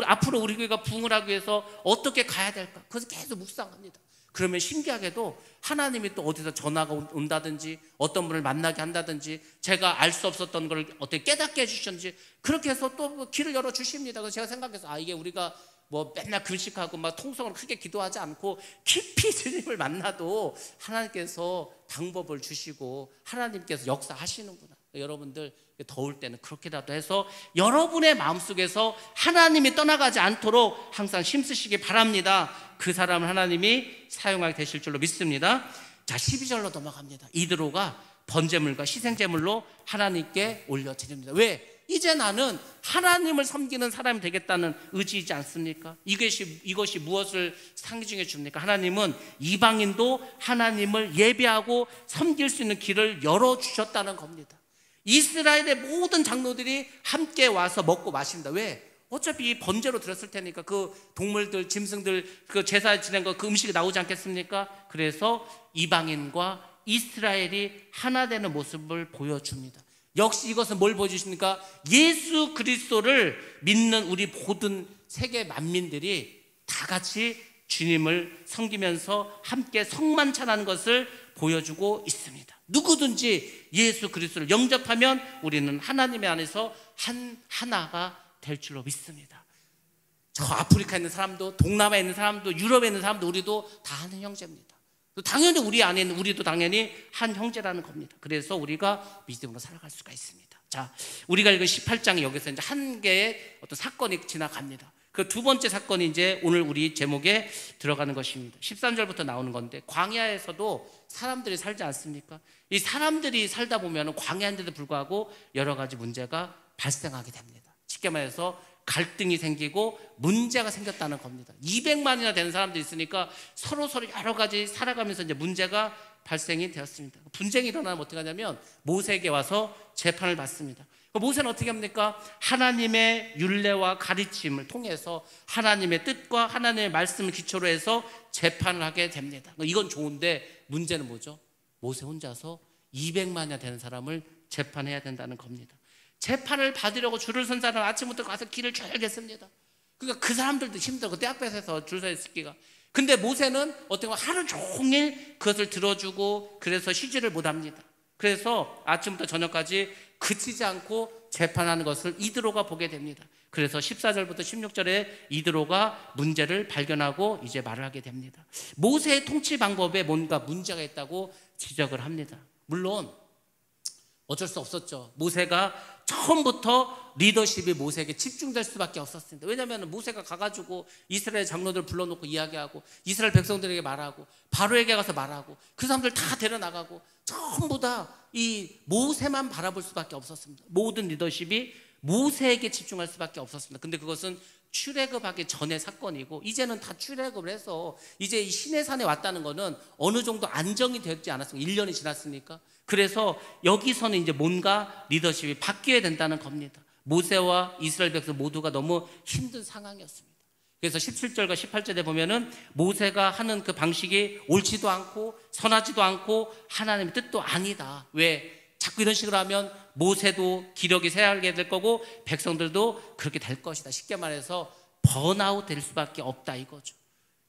앞으로 우리 교회가 부흥을 하기 위해서 어떻게 가야 될까? 그래서 계속 묵상합니다. 그러면 신기하게도 하나님이 또 어디서 전화가 온다든지 어떤 분을 만나게 한다든지 제가 알 수 없었던 걸 어떻게 깨닫게 해주셨는지 그렇게 해서 또 길을 열어주십니다. 그래서 제가 생각해서 이게 우리가 뭐 맨날 금식하고 막 통성으로 크게 기도하지 않고 깊이 주님을 만나도 하나님께서 방법을 주시고 하나님께서 역사하시는구나. 여러분들 더울 때는 그렇게라도 해서 여러분의 마음속에서 하나님이 떠나가지 않도록 항상 힘쓰시기 바랍니다. 그 사람을 하나님이 사용하게 되실 줄로 믿습니다. 자, 12절로 넘어갑니다. 이드로가 번제물과 희생제물로 하나님께 올려드립니다. 왜? 이제 나는 하나님을 섬기는 사람이 되겠다는 의지이지 않습니까? 이것이 무엇을 상징해 줍니까? 하나님은 이방인도 하나님을 예배하고 섬길 수 있는 길을 열어주셨다는 겁니다. 이스라엘의 모든 장로들이 함께 와서 먹고 마십니다. 왜? 어차피 번제로 드렸을 테니까 그 동물들, 짐승들 그 제사에 지낸 거 그 음식이 나오지 않겠습니까? 그래서 이방인과 이스라엘이 하나 되는 모습을 보여줍니다. 역시 이것은 뭘 보여주십니까? 예수 그리스도를 믿는 우리 모든 세계 만민들이 다 같이 주님을 섬기면서 함께 성만찬하는 것을 보여주고 있습니다. 누구든지 예수 그리스도를 영접하면 우리는 하나님의 안에서 하나가 될 줄로 믿습니다. 저 아프리카에 있는 사람도 동남아에 있는 사람도 유럽에 있는 사람도 우리도 다 하는 형제입니다. 당연히 우리 안에 있는 우리도 당연히 한 형제라는 겁니다. 그래서 우리가 믿음으로 살아갈 수가 있습니다. 자, 우리가 읽은 18장 여기서 이제 한 개의 어떤 사건이 지나갑니다. 그 두 번째 사건이 이제 오늘 우리 제목에 들어가는 것입니다. 13절부터 나오는 건데 광야에서도 사람들이 살지 않습니까? 이 사람들이 살다 보면 광야인데도 불구하고 여러 가지 문제가 발생하게 됩니다. 쉽게 말해서 갈등이 생기고 문제가 생겼다는 겁니다. 200만이나 되는 사람들이 있으니까 서로 여러 가지 살아가면서 이제 문제가 발생이 되었습니다. 분쟁이 일어나면 어떻게 하냐면 모세에게 와서 재판을 받습니다. 모세는 어떻게 합니까? 하나님의 율례와 가르침을 통해서 하나님의 뜻과 하나님의 말씀을 기초로 해서 재판을 하게 됩니다. 이건 좋은데 문제는 뭐죠? 모세 혼자서 200만이나 되는 사람을 재판해야 된다는 겁니다. 재판을 받으려고 줄을 선 사람은 아침부터 가서 길을 쭉 겠습니다. 그러니까 그 사람들도 힘들고 떼약볕에서 줄 서 있기가. 근데 모세는 어떻게 보면 하루 종일 그것을 들어주고 그래서 쉬지를 못합니다. 그래서 아침부터 저녁까지 그치지 않고 재판하는 것을 이드로가 보게 됩니다. 그래서 14절부터 16절에 이드로가 문제를 발견하고 이제 말을 하게 됩니다. 모세의 통치 방법에 뭔가 문제가 있다고 지적을 합니다. 물론 어쩔 수 없었죠. 모세가 처음부터 리더십이 모세에게 집중될 수밖에 없었습니다. 왜냐하면 모세가 가가지고 이스라엘 장로들 불러놓고 이야기하고 이스라엘 백성들에게 말하고 바로에게 가서 말하고 그 사람들 다 데려나가고 전부 다 이 모세만 바라볼 수밖에 없었습니다. 모든 리더십이 모세에게 집중할 수밖에 없었습니다. 근데 그것은 출애굽하기 전의 사건이고, 이제는 다 출애굽을 해서 이제 이 시내산에 왔다는 거는 어느 정도 안정이 되지 않았습니까? 1년이 지났으니까. 그래서 여기서는 이제 뭔가 리더십이 바뀌어야 된다는 겁니다. 모세와 이스라엘 백성 모두가 너무 힘든 상황이었습니다. 그래서 17절과 18절에 보면은 모세가 하는 그 방식이 옳지도 않고 선하지도 않고 하나님의 뜻도 아니다. 왜? 자꾸 이런 식으로 하면 모세도 기력이 쇠하게 될 거고 백성들도 그렇게 될 것이다. 쉽게 말해서 번아웃 될 수밖에 없다 이거죠.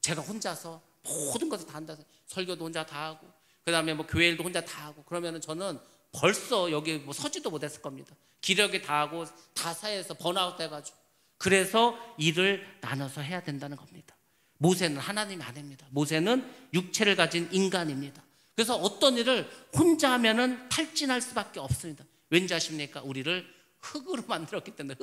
제가 혼자서 모든 것을 다 한다. 설교도 혼자 다 하고, 그 다음에 뭐 교회 일도 혼자 다 하고, 그러면은 저는 벌써 여기 뭐 서지도 못했을 겁니다. 기력이 다 하고 다 사이에서 번아웃 돼가지고. 그래서 일을 나눠서 해야 된다는 겁니다. 모세는 하나님이 아닙니다. 모세는 육체를 가진 인간입니다. 그래서 어떤 일을 혼자 하면은 탈진할 수밖에 없습니다. 왠지 아십니까? 우리를 흙으로 만들었기 때문에.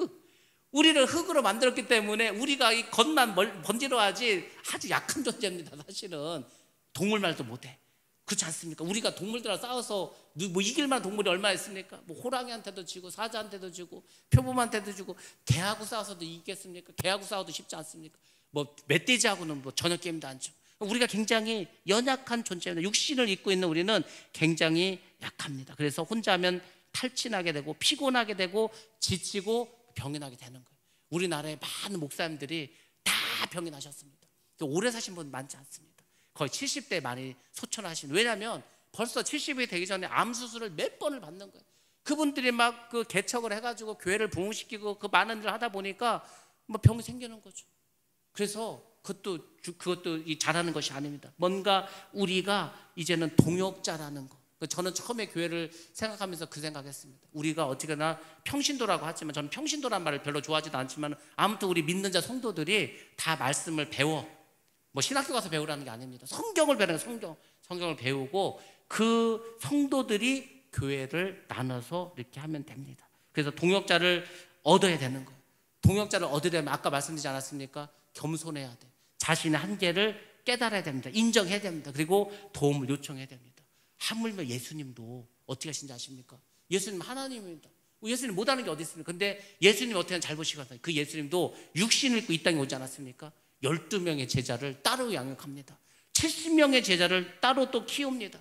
우리를 흙으로 만들었기 때문에 우리가 이 겉만 번지러하지 아주 약한 존재입니다. 사실은 동물 말도 못해. 그렇지 않습니까? 우리가 동물들하고 싸워서 뭐 이길 만한 동물이 얼마나 있습니까? 뭐 호랑이한테도 지고 사자한테도 지고 표범한테도 지고, 개하고 싸워서도 이기겠습니까? 개하고 싸워도 쉽지 않습니까? 뭐 멧돼지하고는 뭐 전혀 게임도 안 쳐. 우리가 굉장히 연약한 존재입니다. 육신을 입고 있는 우리는 굉장히 약합니다. 그래서 혼자 하면 탈진하게 되고 피곤하게 되고 지치고 병이 나게 되는 거예요. 우리나라의 많은 목사님들이 다 병이 나셨습니다. 오래 사신 분 많지 않습니다. 거의 70대 많이 소천하신. 왜냐하면 벌써 70이 되기 전에 암 수술을 몇 번을 받는 거예요. 그분들이 막 그 개척을 해가지고 교회를 부흥시키고 그 많은 일을 하다 보니까 뭐 병이 생기는 거죠. 그래서 그것도 잘하는 것이 아닙니다. 뭔가 우리가 이제는 동역자라는 거. 저는 처음에 교회를 생각하면서 그 생각했습니다. 우리가 어쨌거나 평신도라고 하지만, 저는 평신도란 말을 별로 좋아하지도 않지만, 아무튼 우리 믿는 자 성도들이 다 말씀을 배워. 뭐 신학교 가서 배우라는 게 아닙니다. 성경을 배우는 거예요. 성경을 배우고 그 성도들이 교회를 나눠서 이렇게 하면 됩니다. 그래서 동역자를 얻어야 되는 거예요. 동역자를 얻으려면 아까 말씀드리지 않았습니까? 겸손해야 돼. 자신의 한계를 깨달아야 됩니다. 인정해야 됩니다. 그리고 도움을 요청해야 됩니다. 하물며 예수님도 어떻게 하신지 아십니까? 예수님 하나님입니다. 예수님 못하는 게 어디 있습니까? 근데 예수님 어떻게 잘 보시거든요. 그 예수님도 육신을 입고 이 땅에 오지 않았습니까? 12명의 제자를 따로 양육합니다. 70명의 제자를 따로 또 키웁니다.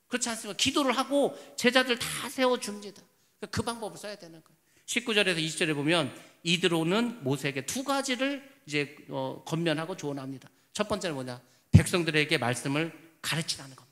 그렇지 않습니까? 기도를 하고 제자들 다 세워줍니다. 그 방법을 써야 되는 거예요. 19절에서 20절에 보면 이드로는 모세에게 두 가지를 이제 권면하고 조언합니다. 첫 번째는 뭐냐? 백성들에게 말씀을 가르치라는 겁니다.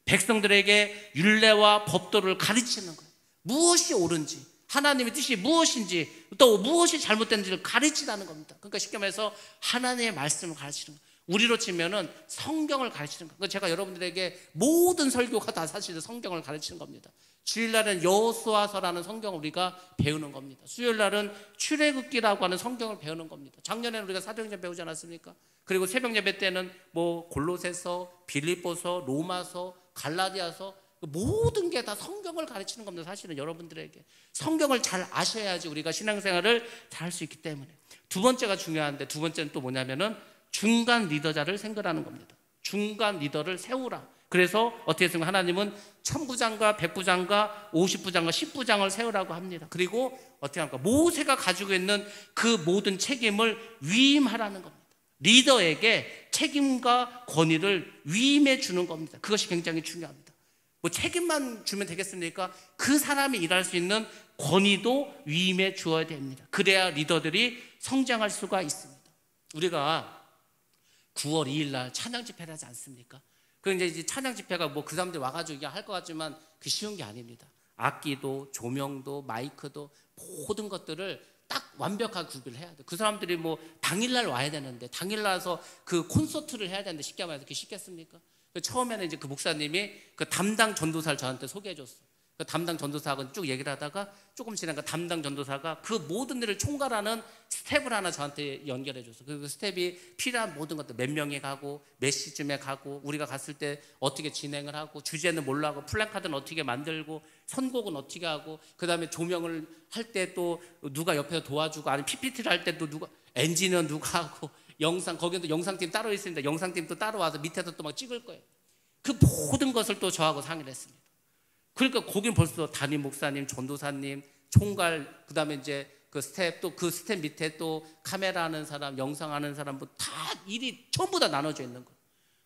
백성들에게 율례와 법도를 가르치는 거예요. 무엇이 옳은지, 하나님의 뜻이 무엇인지, 또 무엇이 잘못된지를 가르치라는 겁니다. 그러니까 쉽게 말해서 하나님의 말씀을 가르치는 거예요. 우리로 치면은 성경을 가르치는 거예요. 제가 여러분들에게 모든 설교가 다 사실은 성경을 가르치는 겁니다. 주일날은 여호수아서라는 성경을 우리가 배우는 겁니다. 수요일날은 출애굽기라고 하는 성경을 배우는 겁니다. 작년에는 우리가 사도행전 배우지 않았습니까? 그리고 새벽 예배 때는 뭐 골로새서, 빌립보서, 로마서, 갈라디아서, 모든 게 다 성경을 가르치는 겁니다. 사실은 여러분들에게 성경을 잘 아셔야지 우리가 신앙생활을 잘 할 수 있기 때문에. 두 번째가 중요한데, 두 번째는 또 뭐냐면은 중간 리더자를 생각하는 겁니다. 중간 리더를 세우라. 그래서 어떻게 했습니까? 하나님은 1000부장과 100부장과 50부장과 10부장을 세우라고 합니다. 그리고 어떻게 합니까? 모세가 가지고 있는 그 모든 책임을 위임하라는 겁니다. 리더에게 책임과 권위를 위임해 주는 겁니다. 그것이 굉장히 중요합니다. 뭐 책임만 주면 되겠습니까? 그 사람이 일할 수 있는 권위도 위임해 주어야 됩니다. 그래야 리더들이 성장할 수가 있습니다. 우리가 9월 2일 날 찬양 집회를 하지 않습니까? 그 이제 찬양 집회가 뭐 그 사람들이 와가지고 할 것 같지만 그 쉬운 게 아닙니다. 악기도 조명도 마이크도 모든 것들을 딱 완벽하게 구비를 해야 돼. 그 사람들이 뭐 당일날 와야 되는데, 당일날 와서 그 콘서트를 해야 되는데 쉽게 말해서 그게 쉽겠습니까? 처음에는 이제 그 목사님이 그 담당 전도사를 저한테 소개해 줬어. 그 담당 전도사하고 쭉 얘기를 하다가 조금 지나니까 담당 전도사가 그 모든 일을 총괄하는 스텝을 하나 저한테 연결해 줬어. 그 스텝이 필요한 모든 것들, 몇 명이 가고 몇 시쯤에 가고 우리가 갔을 때 어떻게 진행을 하고 주제는 뭘로 하고 플래카드는 어떻게 만들고 선곡은 어떻게 하고, 그 다음에 조명을 할 때 또 누가 옆에서 도와주고, 아니면 PPT를 할 때 또 누가, 엔지니어는 누가 하고, 영상, 거기도 영상팀 따로 있습니다. 영상팀 또 따로 와서 밑에서 또 막 찍을 거예요. 그 모든 것을 또 저하고 상의를 했습니다. 그러니까 거긴 벌써 담임 목사님, 전도사님, 총괄, 그 다음에 이제 그 스텝, 또 그 스텝 밑에 또 카메라 하는 사람, 영상 하는 사람, 뭐 다 일이 전부 다 나눠져 있는 거예요.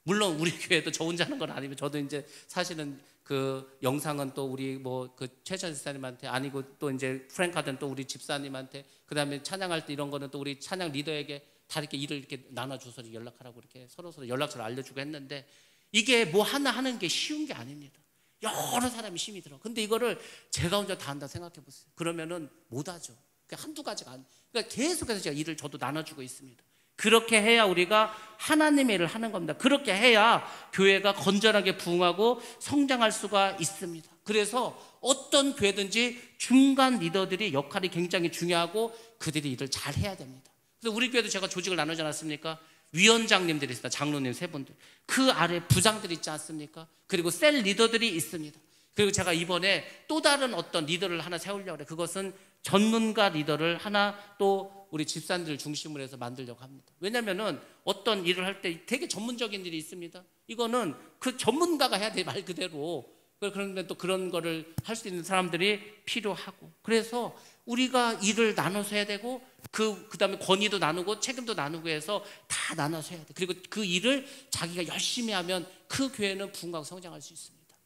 물론 우리 교회도 저 혼자 하는 건 아니고, 저도 이제 사실은 그 영상은 또 우리 뭐 그 최천 집사님한테, 아니고 또 이제 프랭카든 또 우리 집사님한테, 그 다음에 찬양할 때 이런 거는 또 우리 찬양 리더에게 다 이렇게 일을 이렇게 나눠줘서 연락하라고 이렇게 서로 연락처를 알려주고 했는데, 이게 뭐 하나 하는 게 쉬운 게 아닙니다. 여러 사람이 힘이 들어. 근데 이거를 제가 혼자 다 한다 생각해 보세요. 그러면은 못 하죠. 한두 가지가 아니에요. 그러니까 계속해서 제가 일을 저도 나눠주고 있습니다. 그렇게 해야 우리가 하나님의 일을 하는 겁니다. 그렇게 해야 교회가 건전하게 부흥하고 성장할 수가 있습니다. 그래서 어떤 교회든지 중간 리더들이 역할이 굉장히 중요하고 그들이 일을 잘 해야 됩니다. 그래서 우리 교회도 제가 조직을 나누지 않았습니까? 위원장님들이 있습니다. 장로님 세 분들. 그 아래 부장들이 있지 않습니까? 그리고 셀 리더들이 있습니다. 그리고 제가 이번에 또 다른 어떤 리더를 하나 세우려고 해요. 그것은 전문가 리더를 하나 또 우리 집사님들 중심으로 해서 만들려고 합니다. 왜냐하면 어떤 일을 할 때 되게 전문적인 일이 있습니다. 이거는 그 전문가가 해야 돼, 말 그대로. 그런데 또 그런 거를 할 수 있는 사람들이 필요하고, 그래서 우리가 일을 나눠서 해야 되고, 그 다음에 권위도 나누고 책임도 나누고 해서 다 나눠서 해야 돼. 그리고 그 일을 자기가 열심히 하면 그 교회는 부흥하고 성장할 수 있습니다.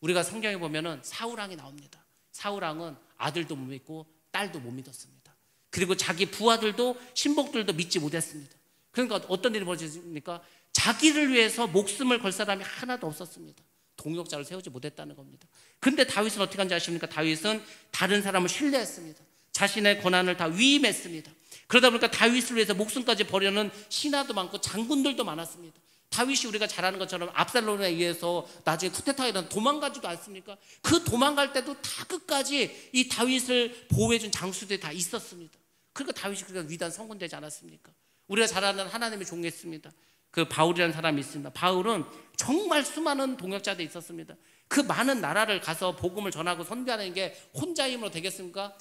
우리가 성경에 보면은 사울왕이 나옵니다. 사울왕은 아들도 못 믿고 딸도 못 믿었습니다. 그리고 자기 부하들도 신복들도 믿지 못했습니다. 그러니까 어떤 일이 벌어집니까? 자기를 위해서 목숨을 걸 사람이 하나도 없었습니다. 동역자를 세우지 못했다는 겁니다. 근데 다윗은 어떻게 한지 아십니까? 다윗은 다른 사람을 신뢰했습니다. 자신의 권한을 다 위임했습니다. 그러다 보니까 다윗을 위해서 목숨까지 버려는 신하도 많고 장군들도 많았습니다. 다윗이 우리가 잘 아는 것처럼 압살롬에 의해서 나중에 쿠데타가 일어나 도망가지도 않습니까? 그 도망갈 때도 다 끝까지 이 다윗을 보호해준 장수들이 다 있었습니다. 그러니까 다윗이 그러니까 위대한 성군 되지 않았습니까? 우리가 잘 아는 하나님의 종했습니다. 그 바울이라는 사람이 있습니다. 바울은 정말 수많은 동역자들이 있었습니다. 그 많은 나라를 가서 복음을 전하고 선교하는 게 혼자 힘으로 되겠습니까?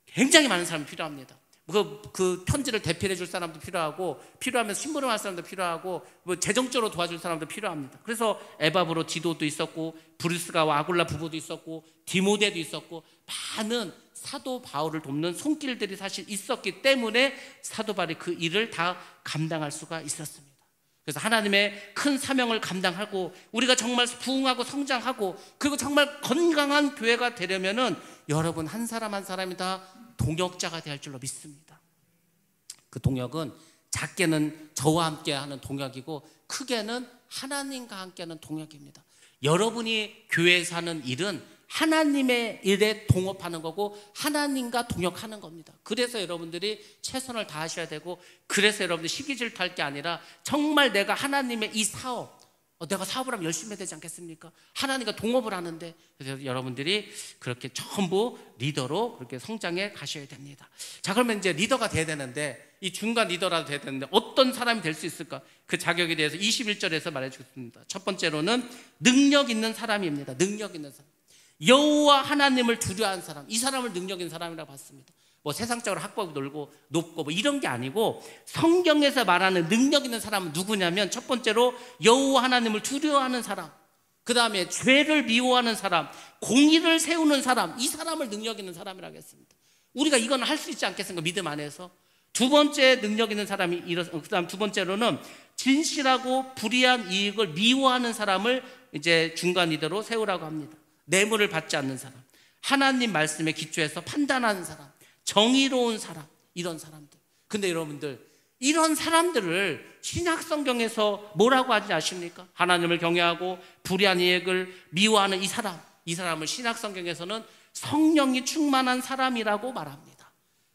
굉장히 많은 사람이 필요합니다. 그 편지를 대필해 줄 사람도 필요하고, 필요하면 심부름 할 사람도 필요하고, 뭐 재정적으로 도와줄 사람도 필요합니다. 그래서 에바브로 디도도 있었고, 브루스가와 아굴라 부부도 있었고, 디모데도 있었고, 많은 사도 바울을 돕는 손길들이 사실 있었기 때문에 사도 바울이 그 일을 다 감당할 수가 있었습니다. 그래서 하나님의 큰 사명을 감당하고 우리가 정말 부흥하고 성장하고 그리고 정말 건강한 교회가 되려면은 여러분 한 사람 한 사람이 다 동역자가 될 줄로 믿습니다. 그 동역은 작게는 저와 함께 하는 동역이고 크게는 하나님과 함께 하는 동역입니다. 여러분이 교회에서 하는 일은 하나님의 일에 동업하는 거고 하나님과 동역하는 겁니다. 그래서 여러분들이 최선을 다하셔야 되고, 그래서 여러분들이 시기 질투할 게 아니라 정말 내가 하나님의 이 사업, 내가 사업을 하면 열심히 해야 되지 않겠습니까? 하나님과 동업을 하는데, 그래서 여러분들이 그렇게 전부 리더로 그렇게 성장해 가셔야 됩니다. 자, 그러면 이제 리더가 돼야 되는데, 이 중간 리더라도 돼야 되는데 어떤 사람이 될 수 있을까? 그 자격에 대해서 21절에서 말해 주셨습니다. 첫 번째로는 능력 있는 사람입니다. 능력 있는 사람. 여호와 하나님을 두려워하는 사람, 이 사람을 능력 있는 사람이라고 봤습니다. 뭐 세상적으로 학벌 놀고 높고 뭐 이런 게 아니고, 성경에서 말하는 능력 있는 사람은 누구냐면, 첫 번째로 여호와 하나님을 두려워하는 사람, 그 다음에 죄를 미워하는 사람, 공의를 세우는 사람, 이 사람을 능력 있는 사람이라고 했습니다. 우리가 이건 할 수 있지 않겠습니까? 믿음 안에서. 두 번째 능력 있는 사람이 그 다음 두 번째로는 진실하고 불의한 이익을 미워하는 사람을 이제 중간 리더로 세우라고 합니다. 뇌물을 받지 않는 사람, 하나님 말씀에 기초해서 판단하는 사람, 정의로운 사람, 이런 사람들. 근데 여러분들, 이런 사람들을 신약 성경에서 뭐라고 하지 아십니까? 하나님을 경외하고 불의한 이익을 미워하는 이 사람을 신약 성경에서는 성령이 충만한 사람이라고 말합니다.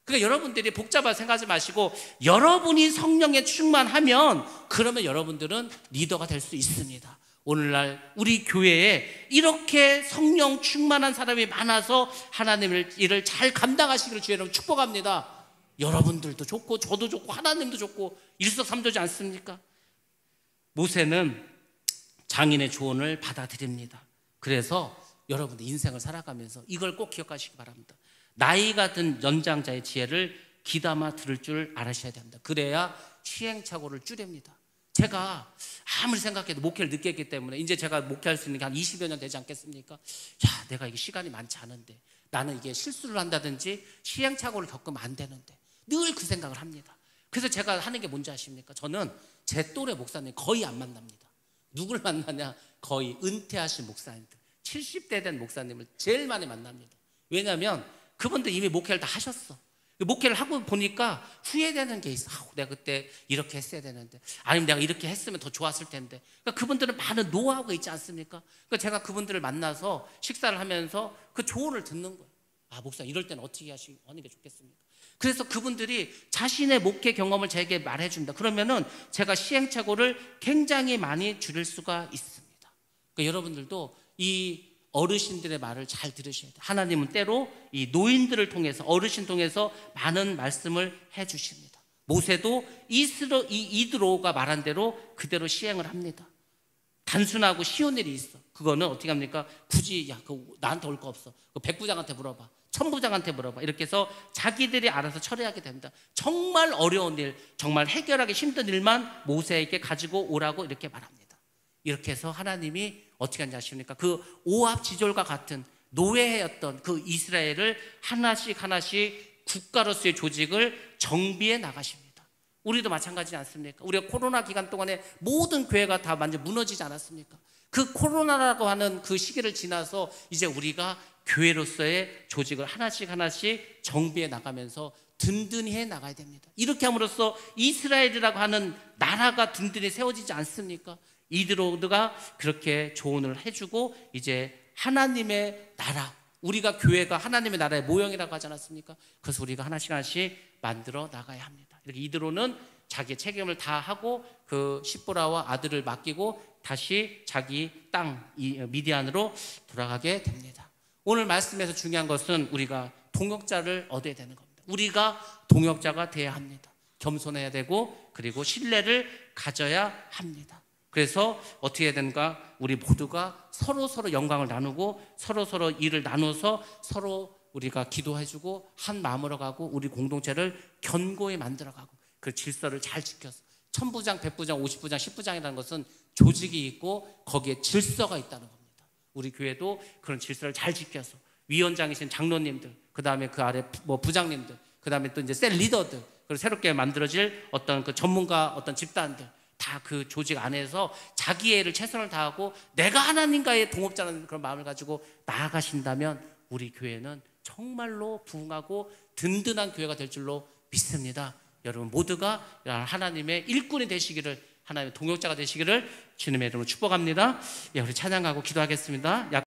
그러니까 여러분들이 복잡하게 생각하지 마시고, 여러분이 성령에 충만하면 그러면 여러분들은 리더가 될 수 있습니다. 오늘날 우리 교회에 이렇게 성령 충만한 사람이 많아서 하나님의 일을 잘 감당하시기를 주의 이름으로 축복합니다. 여러분들도 좋고 저도 좋고 하나님도 좋고 일석삼조지 않습니까? 모세는 장인의 조언을 받아들입니다. 그래서 여러분들 인생을 살아가면서 이걸 꼭 기억하시기 바랍니다. 나이가 든 연장자의 지혜를 귀담아 들을 줄 알으셔야 됩니다. 그래야 시행착오를 줄입니다. 제가 아무리 생각해도 목회를 늦게 했기 때문에 이제 제가 목회할 수 있는 게 한 20여 년 되지 않겠습니까? 야, 내가 이게 시간이 많지 않은데 나는 이게 실수를 한다든지 시행착오를 겪으면 안 되는데 늘 그 생각을 합니다. 그래서 제가 하는 게 뭔지 아십니까? 저는 제 또래 목사님 거의 안 만납니다. 누굴 만나냐? 거의 은퇴하신 목사님들, 70대 된 목사님을 제일 많이 만납니다. 왜냐하면 그분들 이미 목회를 다 하셨어. 목회를 하고 보니까 후회되는 게 있어. 내가 그때 이렇게 했어야 되는데, 아니면 내가 이렇게 했으면 더 좋았을 텐데. 그러니까 그분들은 많은 노하우가 있지 않습니까? 그러니까 제가 그분들을 만나서 식사를 하면서 그 조언을 듣는 거예요. 목사 이럴 때는 어떻게 하는 게 좋겠습니까? 그래서 그분들이 자신의 목회 경험을 제게 말해준다. 그러면은 제가 시행착오를 굉장히 많이 줄일 수가 있습니다. 그러니까 여러분들도 이 어르신들의 말을 잘 들으셔야 돼요. 하나님은 때로 이 노인들을 통해서, 어르신 통해서 많은 말씀을 해주십니다. 모세도 이드로가 말한 대로 그대로 시행을 합니다. 단순하고 쉬운 일이 있어. 그거는 어떻게 합니까? 굳이 나한테 올 거 없어. 백부장한테 물어봐. 천부장한테 물어봐. 이렇게 해서 자기들이 알아서 처리하게 됩니다. 정말 어려운 일, 정말 해결하기 힘든 일만 모세에게 가지고 오라고 이렇게 말합니다. 이렇게 해서 하나님이 어떻게 하는지 아십니까? 그 오합지졸과 같은 노예였던 그 이스라엘을 하나씩 하나씩 국가로서의 조직을 정비해 나가십니다. 우리도 마찬가지지 않습니까? 우리가 코로나 기간 동안에 모든 교회가 다 완전 무너지지 않았습니까? 그 코로나라고 하는 그 시기를 지나서 이제 우리가 교회로서의 조직을 하나씩 하나씩 정비해 나가면서 든든히 해 나가야 됩니다. 이렇게 함으로써 이스라엘이라고 하는 나라가 든든히 세워지지 않습니까? 이드로가 그렇게 조언을 해주고 이제 하나님의 나라, 우리가 교회가 하나님의 나라의 모형이라고 하지 않았습니까? 그래서 우리가 하나씩 하나씩 만들어 나가야 합니다. 이렇게 이드로는 자기의 책임을 다 하고 그 십보라와 아들을 맡기고 다시 자기 땅 미디안으로 돌아가게 됩니다. 오늘 말씀에서 중요한 것은 우리가 동역자를 얻어야 되는 겁니다. 우리가 동역자가 돼야 합니다. 겸손해야 되고 그리고 신뢰를 가져야 합니다. 그래서 어떻게 해야 되는가? 우리 모두가 서로 영광을 나누고 서로 일을 나눠서 서로 우리가 기도해주고 한 마음으로 가고 우리 공동체를 견고히 만들어가고 그 질서를 잘 지켜서 천부장, 백부장, 50부장, 10부장이라는 것은 조직이 있고 거기에 질서가 있다는 겁니다. 우리 교회도 그런 질서를 잘 지켜서 위원장이신 장로님들, 그 다음에 그 아래 부장님들, 그 다음에 또 이제 셀 리더들, 그리고 새롭게 만들어질 어떤 그 전문가 어떤 집단들 다 그 조직 안에서 자기의 일을 최선을 다하고 내가 하나님과의 동업자라는 그런 마음을 가지고 나아가신다면 우리 교회는 정말로 부흥하고 든든한 교회가 될 줄로 믿습니다. 여러분 모두가 하나님의 일꾼이 되시기를, 하나님의 동역자가 되시기를 주님의 이름으로 축복합니다. 우리 찬양하고 기도하겠습니다.